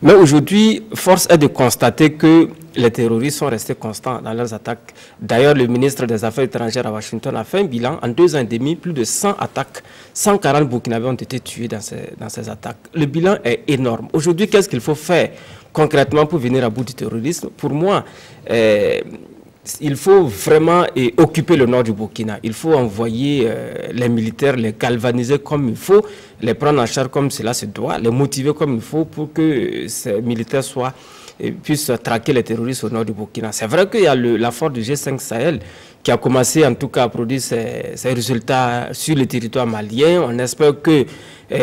Mais aujourd'hui, force est de constater que les terroristes sont restés constants dans leurs attaques. D'ailleurs, le ministre des Affaires étrangères à Washington a fait un bilan. En 2 ans et demi, plus de 100 attaques, 140 Burkinabés ont été tués dans ces attaques. Le bilan est énorme. Aujourd'hui, qu'est-ce qu'il faut faire concrètement pour venir à bout du terrorisme? Pour moi, il faut vraiment occuper le nord du Burkina. Il faut envoyer les militaires, les galvaniser comme il faut, les prendre en charge comme cela se doit, les motiver comme il faut pour que ces militaires puissent traquer les terroristes au nord du Burkina. C'est vrai qu'il y a la force du G5 Sahel qui a commencé en tout cas à produire ses résultats sur le territoire malien. On espère que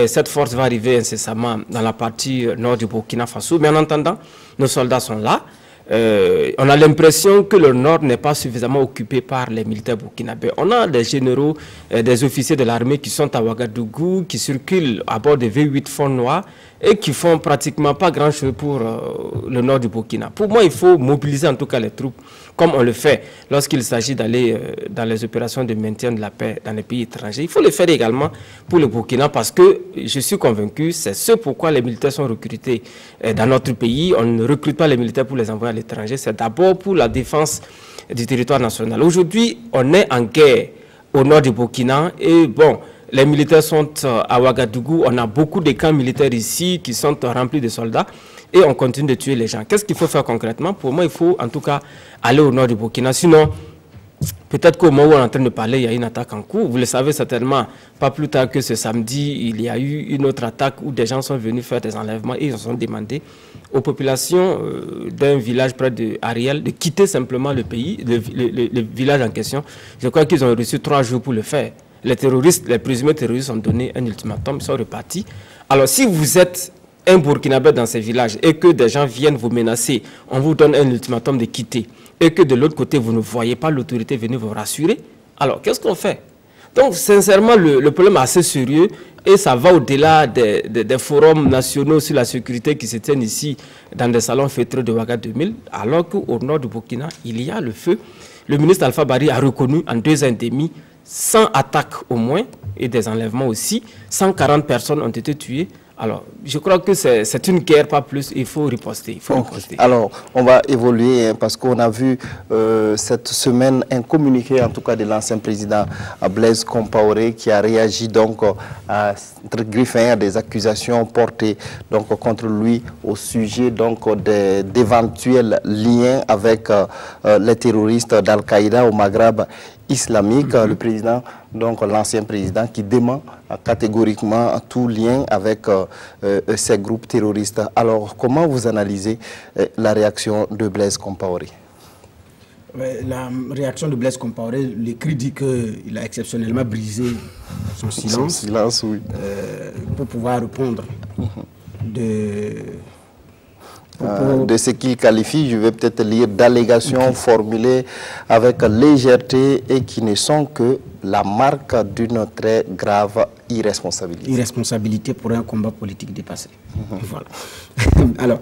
cette force va arriver incessamment dans la partie nord du Burkina Faso. Mais en attendant, nos soldats sont là. On a l'impression que le nord n'est pas suffisamment occupé par les militaires burkinabés. On a des généraux, des officiers de l'armée qui sont à Ouagadougou, qui circulent à bord de V8 fonds noirs et qui font pratiquement pas grand-chose pour le nord du Burkina. Pour moi, il faut mobiliser en tout cas les troupes, comme on le fait lorsqu'il s'agit d'aller dans les opérations de maintien de la paix dans les pays étrangers. Il faut le faire également pour le Burkina parce que je suis convaincu, c'est ce pourquoi les militaires sont recrutés dans notre pays. On ne recrute pas les militaires pour les envoyer à l'étranger, c'est d'abord pour la défense du territoire national. Aujourd'hui, on est en guerre au nord du Burkina et bon, les militaires sont à Ouagadougou, on a beaucoup de camps militaires ici qui sont remplis de soldats et on continue de tuer les gens. Qu'est-ce qu'il faut faire concrètement? Pour moi, il faut en tout cas aller au nord du Burkina. Sinon, peut-être qu'au moment où on est en train de parler, il y a une attaque en cours. Vous le savez certainement, pas plus tard que ce samedi, il y a eu une autre attaque où des gens sont venus faire des enlèvements et ils ont demandé aux populations d'un village près de Ariel de quitter simplement le pays, le village en question. Je crois qu'ils ont reçu 3 jours pour le faire. Les terroristes, les présumés terroristes ont donné un ultimatum, ils sont repartis. Alors si vous êtes un Burkinabé dans ces villages et que des gens viennent vous menacer, on vous donne un ultimatum de quitter et que de l'autre côté, vous ne voyez pas l'autorité venir vous rassurer, alors qu'est-ce qu'on fait? Donc sincèrement, le problème est assez sérieux et ça va au-delà des forums nationaux sur la sécurité qui se tiennent ici dans des salons feutrés de Ouaga 2000, alors qu'au nord du Burkina, il y a le feu. Le ministre Alpha Bari a reconnu en 2 ans et demi 100 attaques au moins et des enlèvements aussi. 140 personnes ont été tuées. Alors, je crois que c'est une guerre, pas plus. Il faut riposter.
Alors, on va évoluer hein, parce qu'on a vu cette semaine un communiqué, en tout cas de l'ancien président Blaise Compaoré, qui a réagi donc à des accusations portées donc contre lui au sujet donc d'éventuels liens avec les terroristes d'Al-Qaïda au Maghreb islamique. Le président, donc l'ancien président, qui dément catégoriquement tout lien avec ces groupes terroristes. Alors, comment vous analysez la réaction de Blaise Compaoré?
La réaction de Blaise Compaoré, l'écrit dit qu'il a exceptionnellement brisé son silence.
Son silence, oui.
Pour pouvoir répondre de
ce qu'il qualifie, je vais peut-être lire, d'allégations formulées avec légèreté et qui ne sont que la marque d'une très grave irresponsabilité.
Irresponsabilité pour un combat politique dépassé. Voilà. Alors,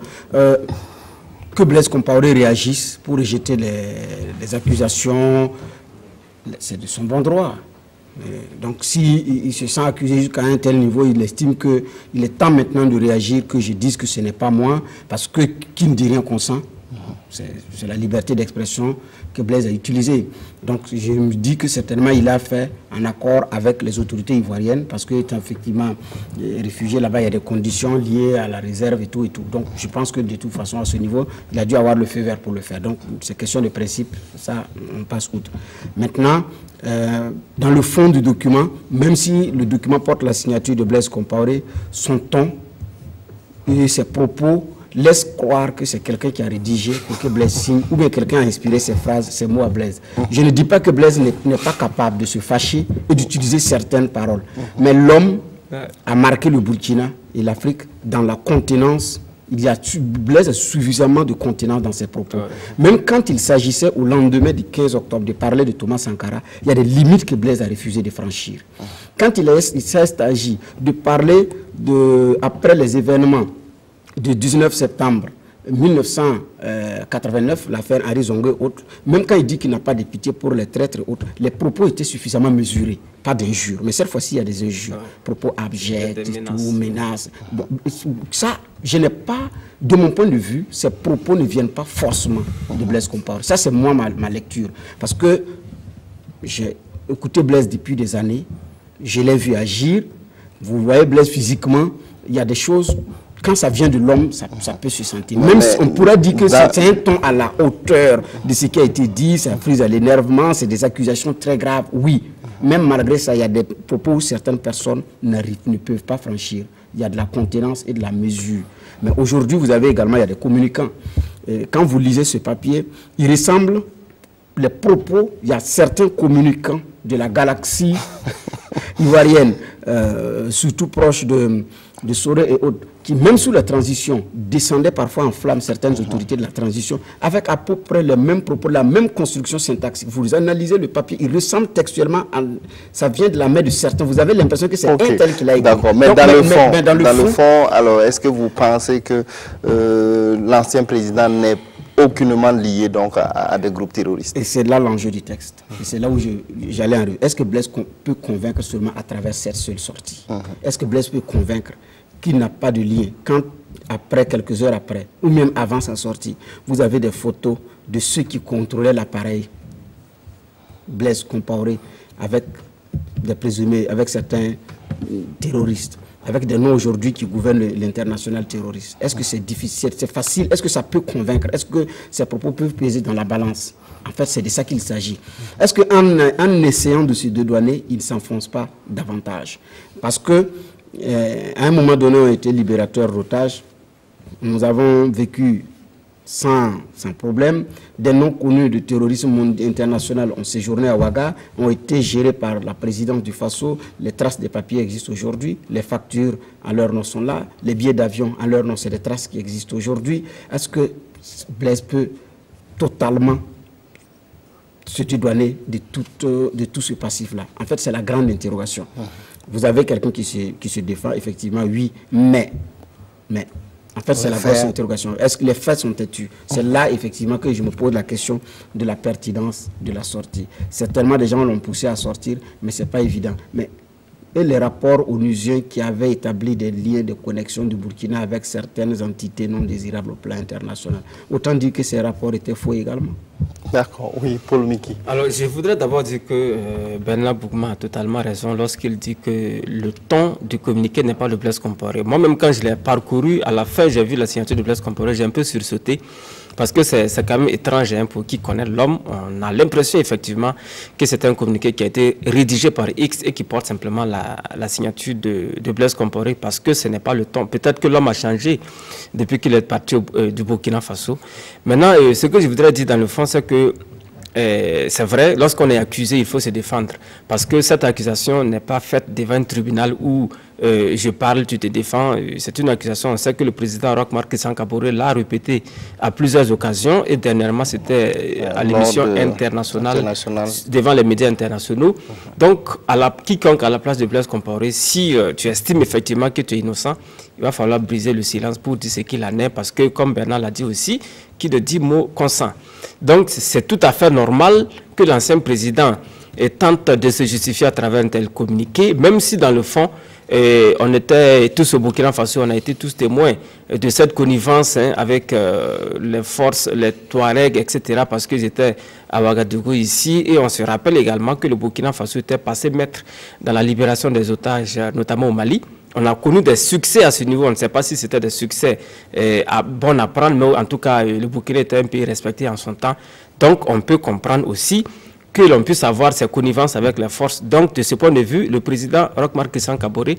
que Blaise Compaoré réagisse pour rejeter les accusations, c'est de son bon droit. Donc, s'il se sent accusé jusqu'à un tel niveau, il estime qu'il est temps maintenant de réagir, que je dise que ce n'est pas moi, parce que qui ne dit rien consent. C'est la liberté d'expression que Blaise a utilisée. Donc, je me dis que certainement, il a fait en accord avec les autorités ivoiriennes, parce qu'étant effectivement réfugié là-bas, il y a des conditions liées à la réserve et tout et tout. Donc, je pense que de toute façon, à ce niveau, il a dû avoir le feu vert pour le faire. Donc, c'est question de principe, ça, on passe outre. Maintenant, dans le fond du document, même si le document porte la signature de Blaise Compaoré, son ton et ses propos laisse croire que c'est quelqu'un qui a rédigé pour que Blaise signe, ou bien quelqu'un a inspiré ces phrases, ces mots à Blaise. Je ne dis pas que Blaise n'est pas capable de se fâcher et d'utiliser certaines paroles. Mais l'homme a marqué le Burkina et l'Afrique dans la contenance. Blaise a suffisamment de contenance dans ses propos. Même quand il s'agissait au lendemain du 15 octobre de parler de Thomas Sankara, il y a des limites que Blaise a refusé de franchir. Quand il s'est agi de parler après les événements du 19 septembre 1989, l'affaire Henri Zongue et autres, même quand il dit qu'il n'a pas de pitié pour les traîtres et autres, les propos étaient suffisamment mesurés, pas d'injures. Mais cette fois-ci, il y a des injures, propos abjects, menaces. Bon, ça, je n'ai pas, de mon point de vue, ces propos ne viennent pas forcément de Blaise Compaoré. Ça, c'est moi ma lecture. Parce que j'ai écouté Blaise depuis des années, je l'ai vu agir. Vous voyez Blaise physiquement, il y a des choses... Quand ça vient de l'homme, ça peut se sentir. Même si on pourrait dire que c'est un ton à la hauteur de ce qui a été dit, ça frise à l'énervement, c'est des accusations très graves, oui. Même malgré ça, il y a des propos où certaines personnes ne peuvent pas franchir. Il y a de la contenance et de la mesure. Mais aujourd'hui, vous avez également, il y a des communicants. Et quand vous lisez ce papier, il ressemble, les propos, il y a certains communicants de la galaxie ivoirienne, surtout proches de Soré et autres, qui même sous la transition descendaient parfois en flammes certaines autorités de la transition avec à peu près les mêmes propos, la même construction syntaxique. Vous analysez le papier, il ressemble textuellement, ça vient de la main de certains. Vous avez l'impression que c'est un tel qui l'a écrit.
D'accord, mais dans le fond, alors est-ce que vous pensez que l'ancien président n'est aucunement lié donc à des groupes terroristes? Et
c'est là l'enjeu du texte. Et c'est là où j'allais en rue. Est-ce que Blaise peut convaincre seulement à travers cette seule sortie? Est-ce que Blaise peut convaincre qu'il n'a pas de lien quand, après, quelques heures après, ou même avant sa sortie, vous avez des photos de ceux qui contrôlaient l'appareil Blaise Compaoré avec des présumés, avec certains terroristes, avec des noms aujourd'hui qui gouvernent l'international terroriste? Est-ce que c'est difficile, c'est facile? Est-ce que ça peut convaincre? Est-ce que ces propos peuvent peser dans la balance? En fait, c'est de ça qu'il s'agit. Est-ce qu'en essayant de se dédouaner, il ne s'enfonce pas davantage? Parce que à un moment donné, on était libérateurs d'otages. Nous avons vécu sans problème. Des noms connus de terrorisme international ont séjourné à Ouaga, ont été gérés par la présidence du Faso. Les traces des papiers existent aujourd'hui. Les factures à leur nom sont là. Les billets d'avion à leur nom, c'est des traces qui existent aujourd'hui. Est-ce que Blaise peut totalement se dédouaner de tout ce passif-là? En fait, c'est la grande interrogation. Vous avez quelqu'un qui se défend, effectivement, oui, mais en fait, c'est la grosse interrogation. Est-ce que les faits sont têtus? C'est là, effectivement, que je me pose la question de la pertinence de la sortie. Certainement, des gens l'ont poussé à sortir, mais ce n'est pas évident. Et les rapports onusiens qui avaient établi des liens de connexion du Burkina avec certaines entités non désirables au plan international. Autant dire que ces rapports étaient faux également.
D'accord, oui, Paul Miki.
Alors, je voudrais d'abord dire que Bernard Boukma a totalement raison lorsqu'il dit que le ton du communiqué n'est pas le Blaise Compaoré. Moi-même, quand je l'ai parcouru, à la fin, j'ai vu la signature de Blaise Compaoré, j'ai un peu sursauté. Parce que c'est quand même étrange pour qui connaît l'homme. On a l'impression effectivement que c'est un communiqué qui a été rédigé par X et qui porte simplement la signature de Blaise Compaoré parce que ce n'est pas le ton. Peut-être que l'homme a changé depuis qu'il est parti du Burkina Faso. Maintenant, ce que je voudrais dire dans le fond, c'est que c'est vrai, lorsqu'on est accusé, il faut se défendre. Parce que cette accusation n'est pas faite devant un tribunal où je parle, tu te défends. C'est une accusation. On sait que le président Roch Marc Christian Kaboré l'a répété à plusieurs occasions. Et dernièrement, c'était à l'émission internationale devant les médias internationaux. Donc, quiconque à la place de Blaise Compaoré, si tu estimes effectivement que tu es innocent, il va falloir briser le silence pour dire ce qu'il en est. Parce que, comme Bernard l'a dit aussi, qui ne dit mot consent. Donc, c'est tout à fait normal que l'ancien président tente de se justifier à travers un tel communiqué, même si dans le fond, on était tous au Burkina Faso, on a été tous témoins de cette connivence avec les forces, les Touaregs, etc., parce qu'ils étaient à Ouagadougou ici. Et on se rappelle également que le Burkina Faso était passé maître dans la libération des otages, notamment au Mali. On a connu des succès à ce niveau. On ne sait pas si c'était des succès bon à prendre, mais en tout cas, le Burkina était un pays respecté en son temps. Donc, on peut comprendre aussi que l'on puisse avoir ces connivences avec les forces. Donc, de ce point de vue, le président Roch Marc Christian Kaboré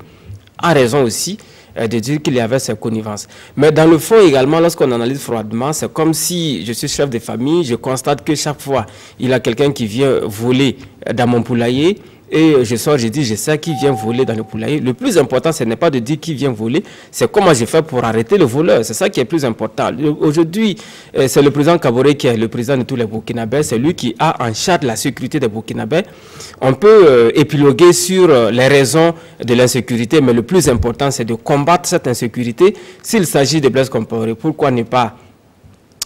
a raison aussi de dire qu'il y avait ces connivences. Mais dans le fond également, lorsqu'on analyse froidement, c'est comme si je suis chef de famille, je constate que chaque fois, il y a quelqu'un qui vient voler dans mon poulailler, et je sors, je dis, je sais qui vient voler dans le poulailler. Le plus important, ce n'est pas de dire qui vient voler, c'est comment je fais pour arrêter le voleur. C'est ça qui est plus important. Aujourd'hui, c'est le président Kaboré qui est le président de tous les Burkinabés. C'est lui qui a en charge la sécurité des Burkinabés. On peut épiloguer sur les raisons de l'insécurité, mais le plus important, c'est de combattre cette insécurité. S'il s'agit de Blaise Compaoré, pourquoi ne pas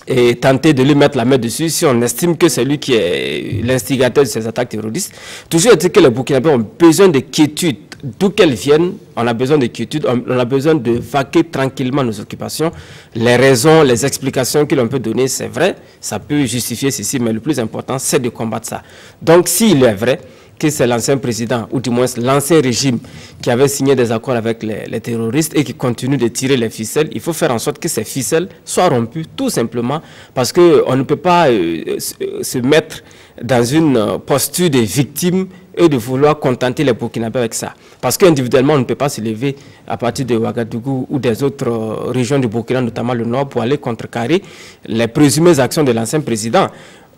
et tenter de lui mettre la main dessus si on estime que c'est lui qui est l'instigateur de ces attaques terroristes. Toujours est-il que les Burkinabés ont besoin de quiétude, d'où qu'elles viennent, on a besoin de quiétude, on a besoin de vaquer tranquillement nos occupations. Les raisons, les explications que l'on peut donner, c'est vrai, ça peut justifier ceci, mais le plus important, c'est de combattre ça. Donc, s'il est vrai que c'est l'ancien président, ou du moins l'ancien régime qui avait signé des accords avec les terroristes et qui continue de tirer les ficelles, il faut faire en sorte que ces ficelles soient rompues, tout simplement, parce qu'on ne peut pas se mettre dans une posture de victime et de vouloir contenter les Burkinabés avec ça. Parce qu'individuellement, on ne peut pas se lever à partir de Ouagadougou ou des autres régions du Burkina, notamment le Nord, pour aller contrecarrer les présumées actions de l'ancien président.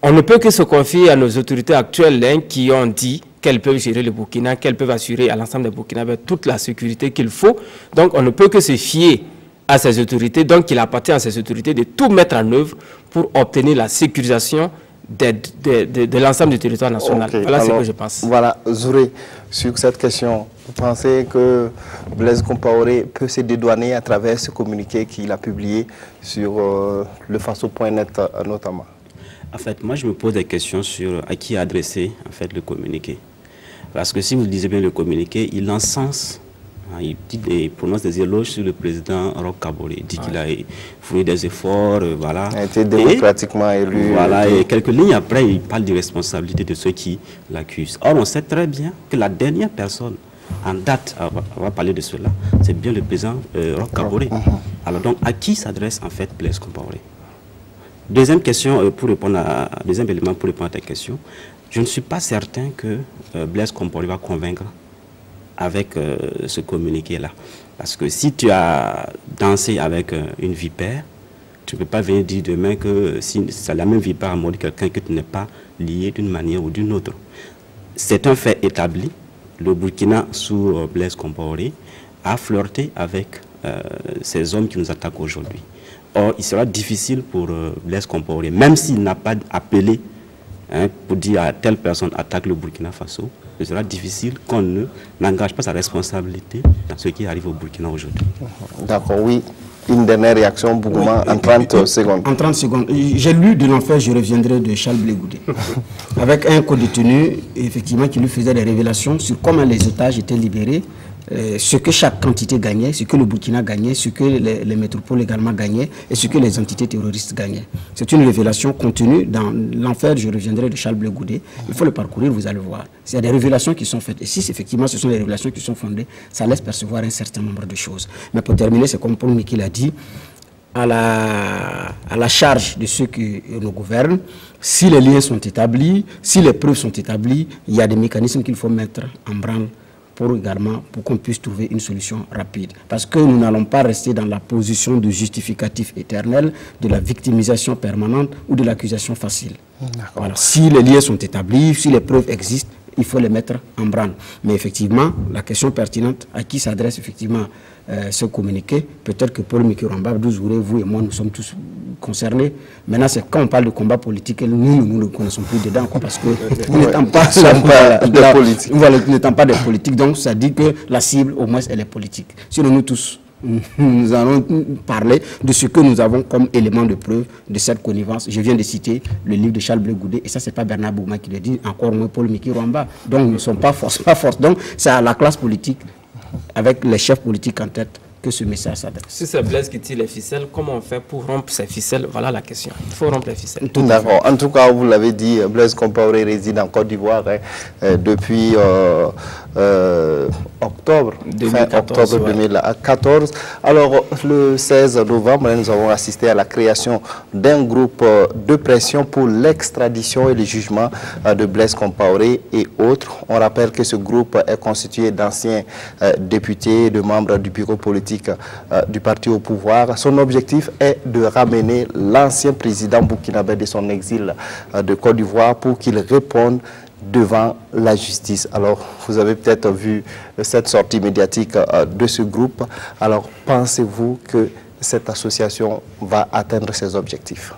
On ne peut que se confier à nos autorités actuelles qui ont dit qu'elles peuvent gérer le Burkina, qu'elles peuvent assurer à l'ensemble des Burkinabés toute la sécurité qu'il faut. Donc, on ne peut que se fier à ces autorités. Donc, il appartient à ces autorités de tout mettre en œuvre pour obtenir la sécurisation de l'ensemble du territoire national. Okay. Voilà ce que je pense.
Voilà, Zouré, sur cette question, vous pensez que Blaise Compaoré peut se dédouaner à travers ce communiqué qu'il a publié sur le Faso.net notamment?
En fait, moi, je me pose des questions sur à qui adresser en fait, le communiqué. Parce que si vous lisez bien le communiqué, il encense, il prononce des éloges sur le président Roch Kaboré. Il dit qu'il a fourni des efforts, voilà. Il a
été démocratiquement élu.
Voilà, et quelques lignes après, il parle des responsabilités de ceux qui l'accusent. Or, on sait très bien que la dernière personne en date, on va parler de cela, c'est bien le président Roch Kaboré. Alors donc, à qui s'adresse en fait Blaise Compaoré? Deuxième question, deuxième élément pour répondre à ta question, je ne suis pas certain que Blaise Compaoré va convaincre avec ce communiqué-là. Parce que si tu as dansé avec une vipère, tu ne peux pas venir dire demain que si c'est la même vipère à mordre quelqu'un que tu n'es pas lié d'une manière ou d'une autre. C'est un fait établi. Le Burkina, sous Blaise Compaoré, a flirté avec ces hommes qui nous attaquent aujourd'hui. Or, il sera difficile pour Blaise Compaoré, même s'il n'a pas appelé pour dire à telle personne attaque le Burkina Faso, ce sera difficile qu'on n'engage pas sa responsabilité dans ce qui arrive au Burkina aujourd'hui.
D'accord, oui. Une dernière réaction, Bougouma, en 30 secondes.
En 30 secondes. J'ai lu de l'enfer, je reviendrai de Charles Blé Goudé. Avec un co-détenu, effectivement, qui lui faisait des révélations sur comment les otages étaient libérés, ce que chaque quantité gagnait, ce que le Burkina gagnait, ce que les métropoles également gagnaient et ce que les entités terroristes gagnaient. C'est une révélation contenue dans l'enfer, je reviendrai de Charles Blé Goudé. Il faut le parcourir, vous allez voir. Il y a des révélations qui sont faites. Et si effectivement ce sont des révélations qui sont fondées, ça laisse percevoir un certain nombre de choses. Mais pour terminer, c'est comme Paul Miki l'a dit, à la charge de ceux qui nous gouvernent, si les liens sont établis, si les preuves sont établies, il y a des mécanismes qu'il faut mettre en branle pour qu'on puisse trouver une solution rapide. Parce que nous n'allons pas rester dans la position de justificatif éternel, de la victimisation permanente ou de l'accusation facile. Voilà. Si les liens sont établis, si les preuves existent, il faut les mettre en branle. Mais effectivement, la question pertinente à qui s'adresse effectivement ce communiqué, peut-être que Paul Mikiramba, vous et moi, nous sommes tous concernés. Maintenant, c'est quand on parle de combat politique, nous ne connaissons plus dedans, quoi, parce que nous n'étant pas des politiques. Voilà, n'étant pas des politiques, donc ça dit que la cible, au moins, elle est politique. Sinon, nous tous, nous allons parler de ce que nous avons comme élément de preuve de cette connivence. Je viens de citer le livre de Charles Blé Goudé, et ça, c'est pas Bernard Bouma qui le dit, encore moins Paul Mikiramba. Donc, nous ne sommes pas force. Donc, c'est à la classe politique, avec les chefs politiques en tête, que ce message s'adresse. Si
c'est Blaise qui tire les ficelles, comment on fait pour rompre ces ficelles? Voilà la question. Il faut rompre les ficelles.
Tout d'accord. En tout cas, vous l'avez dit, Blaise Compaoré réside en Côte d'Ivoire depuis octobre 2014. Alors, le 16 novembre, nous avons assisté à la création d'un groupe de pression pour l'extradition et le jugement de Blaise Compaoré et autres. On rappelle que ce groupe est constitué d'anciens députés et de membres du bureau politique du parti au pouvoir. Son objectif est de ramener l'ancien président burkinabé de son exil de Côte d'Ivoire pour qu'il réponde devant la justice. Alors, vous avez peut-être vu cette sortie médiatique de ce groupe. Alors, pensez-vous que cette association va atteindre ses objectifs?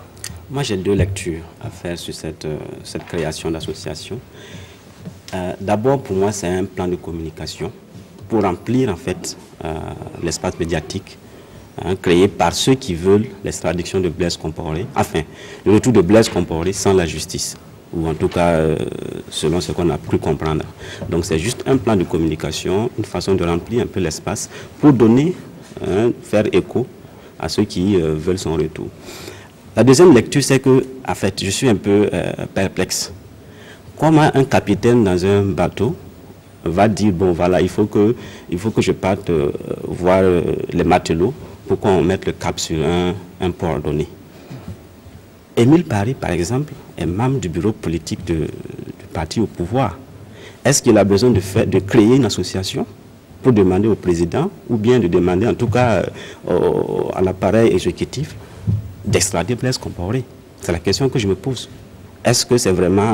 Moi, j'ai deux lectures à faire sur cette création d'association. D'abord, pour moi, c'est un plan de communication pour remplir, en fait, l'espace médiatique créé par ceux qui veulent l'extradition de Blaise Compaoré, enfin, le retour de Blaise Compaoré sans la justice, ou en tout cas, selon ce qu'on a pu comprendre. Donc, c'est juste un plan de communication, une façon de remplir un peu l'espace pour donner, faire écho à ceux qui veulent son retour. La deuxième lecture, c'est que, en fait, je suis un peu perplexe. Comment un capitaine dans un bateau va dire, bon voilà, il faut que je parte voir les matelots pour qu'on mette le cap sur un port donné. Émile Paris, par exemple, est membre du bureau politique du parti au pouvoir. Est-ce qu'il a besoin de créer une association pour demander au président, ou bien de demander en tout cas à l'appareil exécutif d'extrader Blaise Compaoré? C'est la question que je me pose. Est-ce que c'est vraiment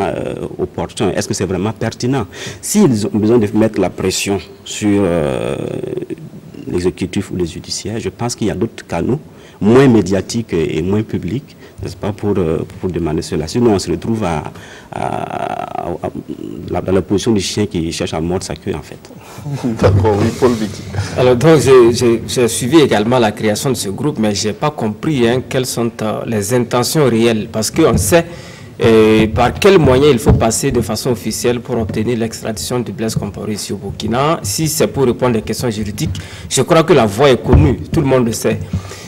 opportun? Est-ce que c'est vraiment pertinent? S'ils ont besoin de mettre la pression sur l'exécutif ou les judiciaires, je pense qu'il y a d'autres canaux moins médiatiques et moins publics, n'est-ce pas, pour demander cela. Sinon, on se retrouve dans la position du chien qui cherche à mordre sa queue, en fait.
D'accord, oui, Paul Bitti.
Alors, donc, j'ai suivi également la création de ce groupe, mais je n'ai pas compris quelles sont les intentions réelles, parce qu'on sait par quels moyens il faut passer de façon officielle pour obtenir l'extradition de Blaise Compaoré ici au Burkina. Si c'est pour répondre à des questions juridiques, je crois que la voie est connue, tout le monde le sait.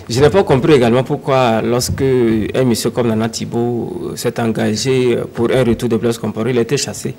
Je n'ai pas compris également pourquoi, lorsque un monsieur comme Nana Thibault s'est engagé pour un retour de Blaise Compaoré, il a été chassé,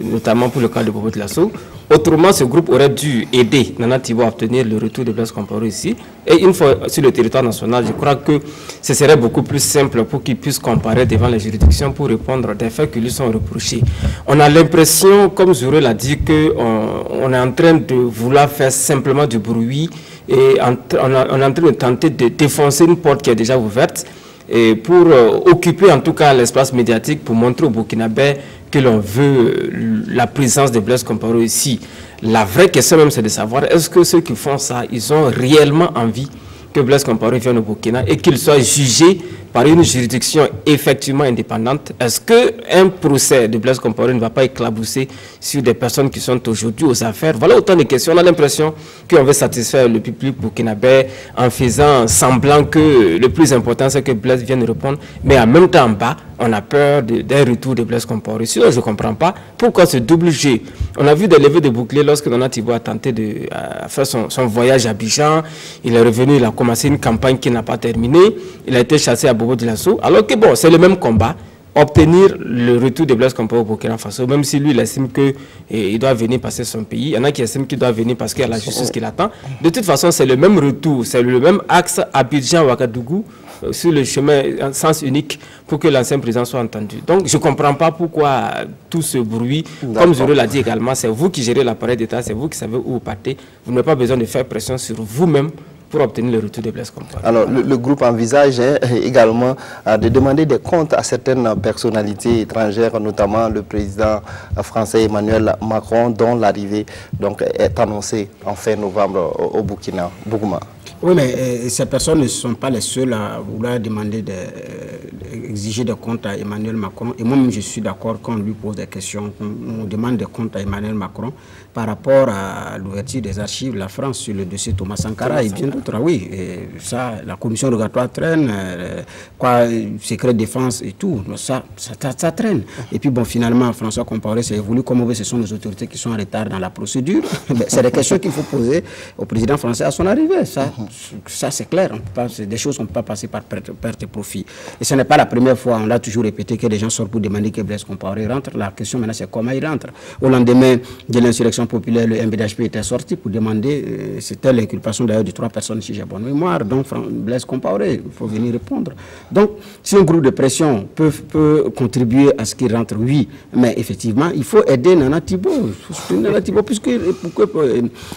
notamment pour le cas de Bobo Dioulasso. Autrement, ce groupe aurait dû aider Nana Thibault à obtenir le retour de Blaise Compaoré ici. Et une fois sur le territoire national, je crois que ce serait beaucoup plus simple pour qu'il puisse comparer devant les juridictions pour répondre des faits qui lui sont reprochés. On a l'impression, comme Zouré l'a dit, qu'on est en train de vouloir faire simplement du bruit et on est en train de tenter de défoncer une porte qui est déjà ouverte et pour occuper en tout cas l'espace médiatique pour montrer aux Burkinabés que l'on veut la présence de Blaise Compaoré ici. La vraie question même, c'est de savoir, est-ce que ceux qui font ça, ils ont réellement envie que Blaise Compaoré vienne au Burkina et qu'il soit jugé par une juridiction effectivement indépendante? Est-ce qu'un procès de Blaise Compaoré ne va pas éclabousser sur des personnes qui sont aujourd'hui aux affaires? Voilà autant de questions. On a l'impression qu'on veut satisfaire le public burkinabé en faisant semblant que le plus important, c'est que Blaise vienne répondre. Mais en même temps, en bas, on a peur d'un retour de Blaise Compaoré. Sinon, je ne comprends pas pourquoi ce double jeu. On a vu des levées de boucliers lorsque Nana Thibault a tenté de faire son voyage à Abidjan. Il est revenu, il a commencé une campagne qui n'a pas terminé. Il a été chassé à Bobo Dioulasso. Alors que bon, c'est le même combat. Obtenir le retour de Blaise Compaoré au Burkina Faso, même si lui, il estime qu'il doit venir passer son pays. Il y en a qui estiment qu'il doit venir parce qu'il y a la justice qui l'attend. De toute façon, c'est le même retour, c'est le même axe Abidjan-Ouagadougou sur le chemin en sens unique pour que l'ancien président soit entendu. Donc je ne comprends pas pourquoi tout ce bruit. Comme Zoro l'a dit également, c'est vous qui gérez l'appareil d'État, c'est vous qui savez où vous partez. Vous n'avez pas besoin de faire pression sur vous-même pour obtenir le retour de Blaise Compaoré.
Alors, le groupe envisage également de demander des comptes à certaines personnalités étrangères, notamment le président français Emmanuel Macron, dont l'arrivée est annoncée en fin novembre au Burkina. Bougouma.
Oui, mais ces personnes ne sont pas les seules à vouloir demander exiger des comptes à Emmanuel Macron. Et moi-même, je suis d'accord quand on lui pose des questions, on demande des comptes à Emmanuel Macron par rapport à l'ouverture des archives de la France sur le dossier Thomas Sankara et bien d'autres. Oui, et ça, la commission rogatoire traîne, secret défense et tout, ça traîne. Et puis bon, finalement, François Compaoré s'est évolué comme ce sont les autorités qui sont en retard dans la procédure. C'est des questions qu'il faut poser au président français à son arrivée. Ça c'est clair. Des choses qu'on ne peut pas passer par perte et profit. Et ce n'est pas la première fois, on l'a toujours répété, que les gens sortent pour demander que Blaise Compaoré rentre. La question maintenant, c'est comment il rentre. Au lendemain de l'insurrection populaire, le MBDHP était sorti pour demander, c'était l'inculpation d'ailleurs de 3 personnes, si j'ai bonne mémoire, donc Blaise Compaoré, il faut venir répondre. Donc, si un groupe de pression peut contribuer à ce qu'il rentre, oui, mais effectivement, il faut aider Nana Thibault, puisque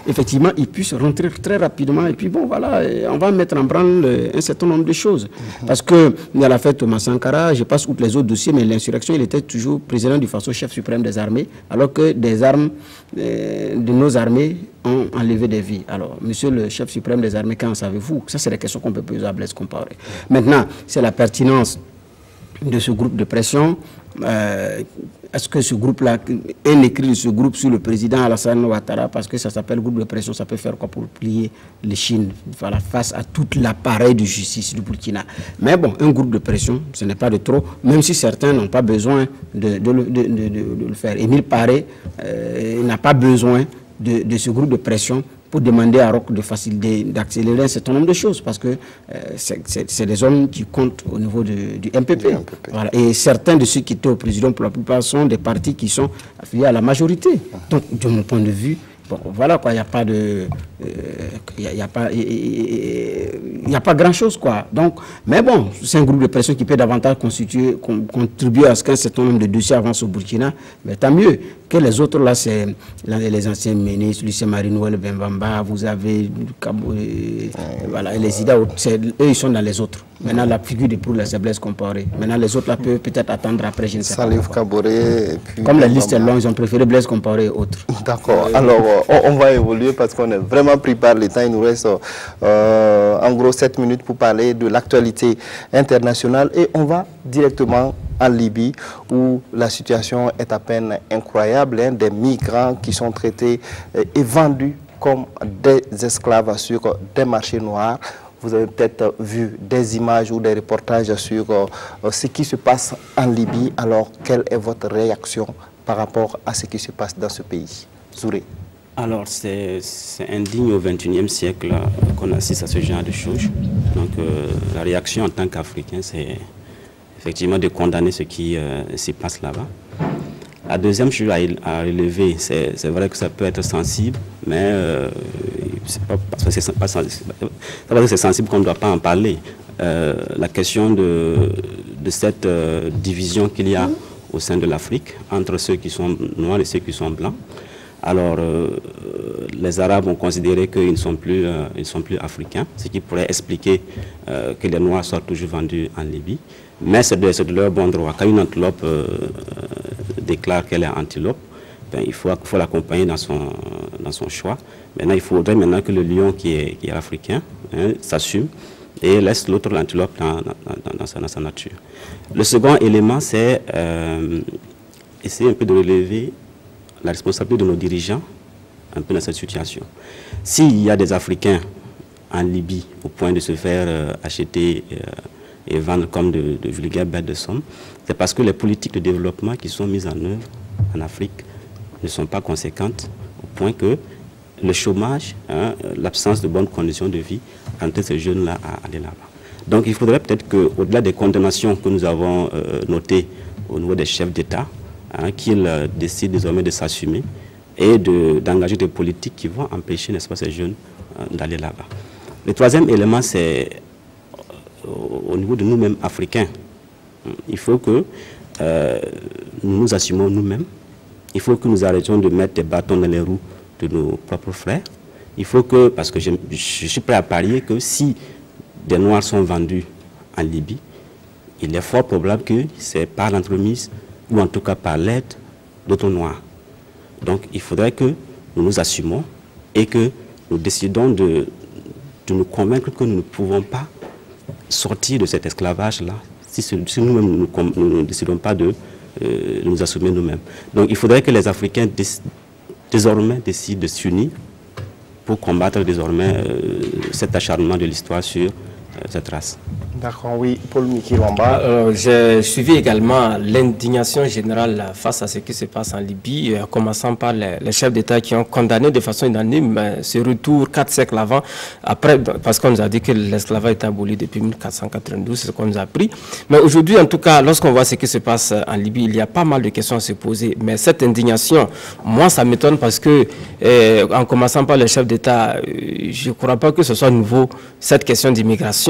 effectivement, il puisse rentrer très rapidement. Et puis bon, voilà, on va mettre en branle un certain nombre de choses. Parce que, il y a l'affaire Thomas Sankara, je passe outre les autres dossiers, mais l'insurrection, il était toujours président du Faso, chef suprême des armées, alors que des armes de nos armées ont enlevé des vies. Alors, monsieur le chef suprême des armées, qu'en savez-vous? Ça, c'est des questions qu'on peut poser à Blaise Compaoré. Maintenant, c'est la pertinence de ce groupe de pression. Est-ce que ce groupe-là, un écrit de ce groupe sur le président Alassane Ouattara, parce que ça s'appelle groupe de pression, ça peut faire quoi pour plier les Chines face à tout l'appareil de justice du Burkina. Mais bon, un groupe de pression, ce n'est pas de trop, même si certains n'ont pas besoin de le faire. Émile Paré n'a pas besoin de ce groupe de pression pour demander à Roch d'accélérer un certain nombre de choses, parce que c'est des hommes qui comptent au niveau du MPP. Voilà. Et certains de ceux qui étaient au président, pour la plupart, sont des partis qui sont affiliés à la majorité. Donc, de mon point de vue, bon, voilà quoi, il n'y a pas de... Il n'y a pas grand-chose, quoi. Donc, mais bon, c'est un groupe de pression qui peut davantage contribuer à ce qu'un certain nombre de dossiers avancent au Burkina, mais tant mieux. Que les autres, là, c'est les anciens ministres, Lucien Marie-Noël Bembamba, vous avez voilà, les IDA, eux, ils sont dans les autres. Maintenant, la figure de proue, c'est Blaise Compaoré. Maintenant, les autres, là, peuvent peut-être attendre après, je ne sais pas.
Salif Kaboré,
comme la liste est longue, ils ont préféré Blaise Compaoré et autres.
D'accord. Alors, on va évoluer parce qu'on est vraiment pris par le temps. Il nous reste en gros 7 minutes pour parler de l'actualité internationale et on va directement en Libye où la situation est à peine incroyable. Des migrants qui sont traités et vendus comme des esclaves sur des marchés noirs. Vous avez peut-être vu des images ou des reportages sur ce qui se passe en Libye. Alors, quelle est votre réaction par rapport à ce qui se passe dans ce pays? Zouré.
Alors, c'est indigne au XXIe siècle qu'on assiste à ce genre de choses. Donc, la réaction en tant qu'Africain, c'est effectivement de condamner ce qui se passe là-bas. La deuxième chose à relever, c'est vrai que ça peut être sensible, mais c'est pas parce que c'est sensible qu'on ne doit pas en parler. La question de cette division qu'il y a au sein de l'Afrique entre ceux qui sont noirs et ceux qui sont blancs. Alors, les Arabes ont considéré qu'ils ne sont plus africains, ce qui pourrait expliquer que les Noirs soient toujours vendus en Libye. Mais c'est de leur bon droit. Quand une antilope déclare qu'elle est antilope, ben, il faut l'accompagner dans son choix. Maintenant, il faudrait que le lion qui est africain s'assume et laisse l'autre l'antilope dans sa nature. Le second élément, c'est essayer un peu de relever la responsabilité de nos dirigeants un peu dans cette situation. S'il y a des Africains en Libye au point de se faire acheter et vendre comme de vulgaires bêtes de somme, c'est parce que les politiques de développement qui sont mises en œuvre en Afrique ne sont pas conséquentes au point que le chômage, l'absence de bonnes conditions de vie entraîne ces jeunes-là à aller là-bas. Donc il faudrait peut-être qu'au-delà des condamnations que nous avons notées au niveau des chefs d'État, qu'ils décident désormais de s'assumer et d'engager des politiques qui vont empêcher, n'est-ce pas, ces jeunes d'aller là-bas. Le troisième élément, c'est au niveau de nous-mêmes africains. Il faut que nous nous assumons nous-mêmes. Il faut que nous arrêtions de mettre des bâtons dans les roues de nos propres frères. Il faut que, parce que je suis prêt à parier que si des Noirs sont vendus en Libye, il est fort probable que c'est par l'entremise ou en tout cas par l'aide d'autres Noirs. Donc il faudrait que nous nous assumons et que nous décidons de nous convaincre que nous ne pouvons pas sortir de cet esclavage-là si nous-mêmes nous ne décidons pas de nous assumer nous-mêmes. Donc il faudrait que les Africains désormais décident de s'unir pour combattre désormais cet acharnement de l'histoire sur cette race.
D'accord, oui. Paul Mikirwamba.
J'ai suivi également l'indignation générale face à ce qui se passe en Libye, commençant par les chefs d'État qui ont condamné de façon unanime ce retour 4 siècles avant, après, parce qu'on nous a dit que l'esclavage était aboli depuis 1492, c'est ce qu'on nous a appris. Mais aujourd'hui, en tout cas, lorsqu'on voit ce qui se passe en Libye, il y a pas mal de questions à se poser. Mais cette indignation, moi, ça m'étonne parce que, en commençant par les chefs d'État, je ne crois pas que ce soit nouveau, cette question d'immigration.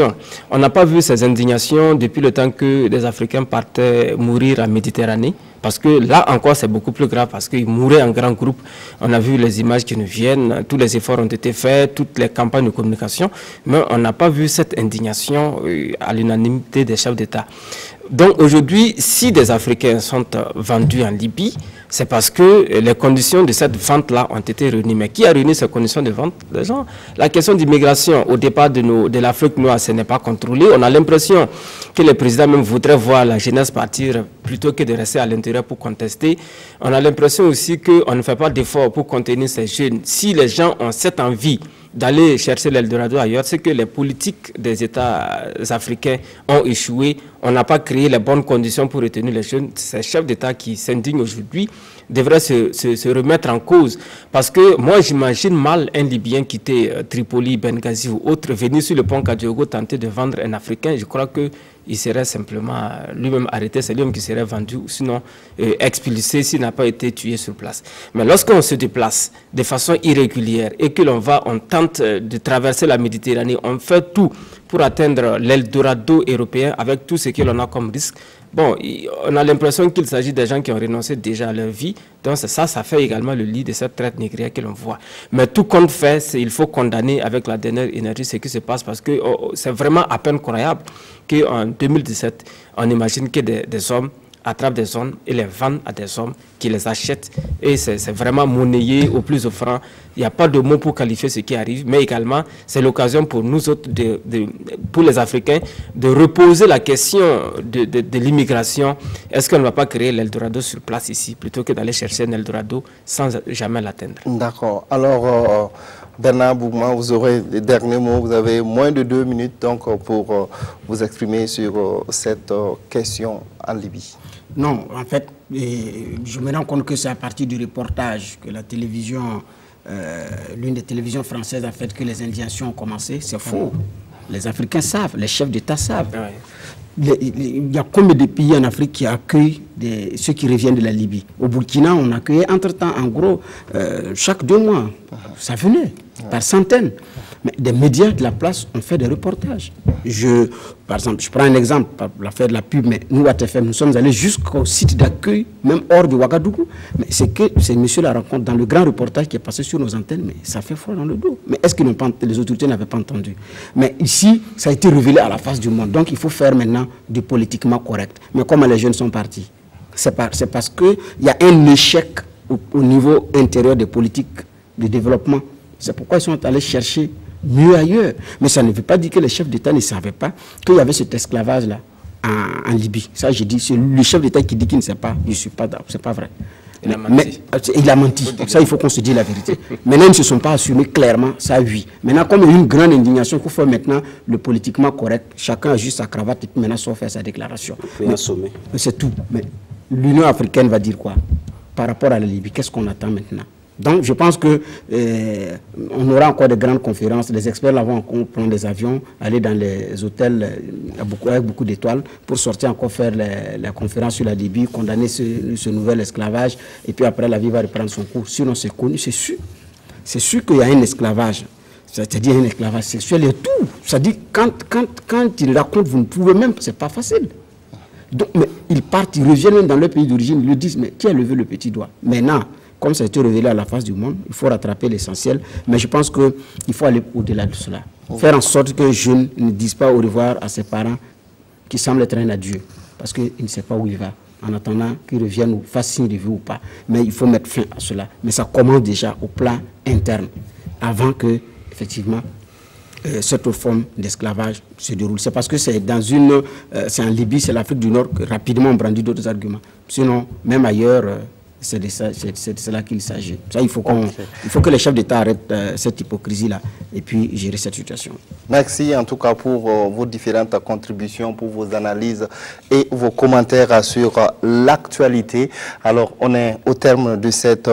On n'a pas vu ces indignations depuis le temps que les Africains partaient mourir en Méditerranée. Parce que là encore, c'est beaucoup plus grave parce qu'ils mouraient en grands groupes. On a vu les images qui nous viennent, tous les efforts ont été faits, toutes les campagnes de communication, mais on n'a pas vu cette indignation à l'unanimité des chefs d'État. Donc aujourd'hui, si des Africains sont vendus en Libye, c'est parce que les conditions de cette vente-là ont été réunies. Mais qui a réuni ces conditions de vente? Les gens. La question d'immigration, au départ de l'Afrique noire, ce n'est pas contrôlé. On a l'impression que les présidents même voudraient voir la jeunesse partir plutôt que de rester à l'intérieur pour contester. On a l'impression aussi qu'on ne fait pas d'efforts pour contenir ces jeunes. Si les gens ont cette envie d'aller chercher l'Eldorado ailleurs, c'est que les politiques des États africains ont échoué. On n'a pas créé les bonnes conditions pour retenir les jeunes. Ces chefs d'État qui s'indignent aujourd'hui devraient se remettre en cause. Parce que moi, j'imagine mal un Libyen quitter Tripoli, Benghazi ou autre, venir sur le pont Kadiogo, tenter de vendre un Africain. Je crois qu'il serait simplement lui-même arrêté, c'est lui-même qui serait vendu, ou sinon expulsé s'il n'a pas été tué sur place. Mais lorsqu'on se déplace de façon irrégulière et que on tente de traverser la Méditerranée, on fait tout pour atteindre l'Eldorado européen avec tout ce que l'on a comme risque. Bon, on a l'impression qu'il s'agit des gens qui ont renoncé déjà à leur vie. Donc ça fait également le lit de cette traite négrière que l'on voit. Mais tout compte fait, il faut condamner avec la dernière énergie ce qui se passe parce que c'est vraiment à peine croyable qu'en 2017, on imagine que des hommes attrapent des hommes et les vendent à des hommes qui les achètent. Et c'est vraiment monnayé au plus offrant. Il n'y a pas de mots pour qualifier ce qui arrive, mais également, c'est l'occasion pour nous autres, pour les Africains, de reposer la question de l'immigration. Est-ce qu'on ne va pas créer l'Eldorado sur place ici, plutôt que d'aller chercher un Eldorado sans jamais l'atteindre?
D'accord. Alors, Bernard Bougma, vous aurez les derniers mots. Vous avez moins de 2 minutes donc, pour vous exprimer sur cette question en Libye.
Non, en fait, je me rends compte que c'est à partir du reportage que la télévision, l'une des télévisions françaises a fait que les indignations ont commencé. C'est faux. Les Africains savent, les chefs d'État savent. Il y a combien de pays en Afrique qui accueillent ceux qui reviennent de la Libye? Au Burkina, on accueillait entre-temps, en gros, chaque 2 mois. Ça venait, par centaines. Mais des médias de la place ont fait des reportages. Par exemple, je prends un exemple, pour l'affaire de la pub, mais nous, à TFM, nous sommes allés jusqu'au site d'accueil, même hors de Ouagadougou. Mais c'est que c'est monsieur la rencontre dans le grand reportage qui est passé sur nos antennes, mais ça fait froid dans le dos. Mais est-ce que les autorités n'avaient pas entendu? Mais ici, ça a été révélé à la face du monde. Donc, il faut faire maintenant du politiquement correct. Mais comment les jeunes sont partis? C'est parce qu'il y a un échec au niveau intérieur des politiques de développement. C'est pourquoi ils sont allés chercher mieux ailleurs. Mais ça ne veut pas dire que les chefs d'État ne savaient pas qu'il y avait cet esclavage-là en Libye. Ça, j'ai dit, c'est le chef d'État qui dit qu'il ne sait pas. Je ne suis pas d'accord, c'est pas vrai. Il a menti. Donc ça, il faut qu'on se dise la vérité. Maintenant, ils ne se sont pas assumés clairement, ça oui. Maintenant, comme il y a une grande indignation, il faut faire maintenant le politiquement correct. Chacun a juste sa cravate et puis maintenant, sauf faire sa déclaration. C'est tout. Mais l'Union africaine va dire quoi par rapport à la Libye? Qu'est-ce qu'on attend maintenant? Donc, je pense que on aura encore de grandes conférences. Les experts là vont prendre des avions, aller dans les hôtels avec beaucoup d'étoiles pour sortir encore faire les conférences sur la Libye, condamner ce nouvel esclavage. Et puis après, la vie va reprendre son cours. Sinon, c'est connu, c'est sûr. C'est sûr qu'il y a un esclavage. c'est-à-dire un esclavage sexuel et tout. C'est-à-dire, quand ils racontent, vous ne pouvez même, c'est pas facile. Donc, mais ils partent, ils reviennent même dans leur pays d'origine, ils le disent, mais qui a levé le petit doigt? Maintenant, comme ça a été révélé à la face du monde, il faut rattraper l'essentiel. Mais je pense qu'il faut aller au-delà de cela. Faire en sorte que les jeunes ne disent pas au revoir à ses parents qui semblent être un adieu. Parce qu'il ne sait pas où il va. En attendant qu'ils reviennent ou fassent signe de vie ou pas. Mais il faut mettre fin à cela. Mais ça commence déjà au plan interne. Avant que, effectivement, cette forme d'esclavage se déroule. C'est parce que c'est c'est en Libye, c'est l'Afrique du Nord que rapidement on brandit d'autres arguments. Sinon, même ailleurs, c'est de cela qu'il s'agit. Ça, il faut que les chefs d'État arrêtent cette hypocrisie-là et puis gérer cette situation.
Merci en tout cas pour vos différentes contributions, pour vos analyses et vos commentaires sur l'actualité. Alors, on est au terme de cette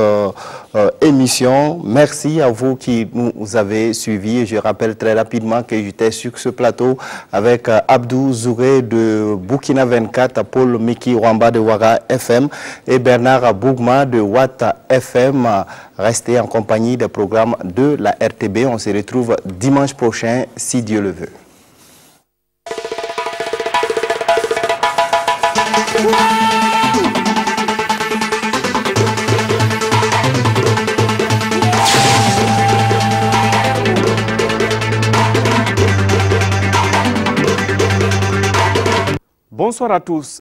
émission. Merci à vous qui nous avez suivis. Je rappelle très rapidement que j'étais sur ce plateau avec Abdou Zouré de Burkina 24, Paul Miki Wamba de Ouaga FM et Bernard Bougma de Wata FM. Restez en compagnie des programmes de la RTB. On se retrouve dimanche prochain, si Dieu le veut. Bonsoir à tous.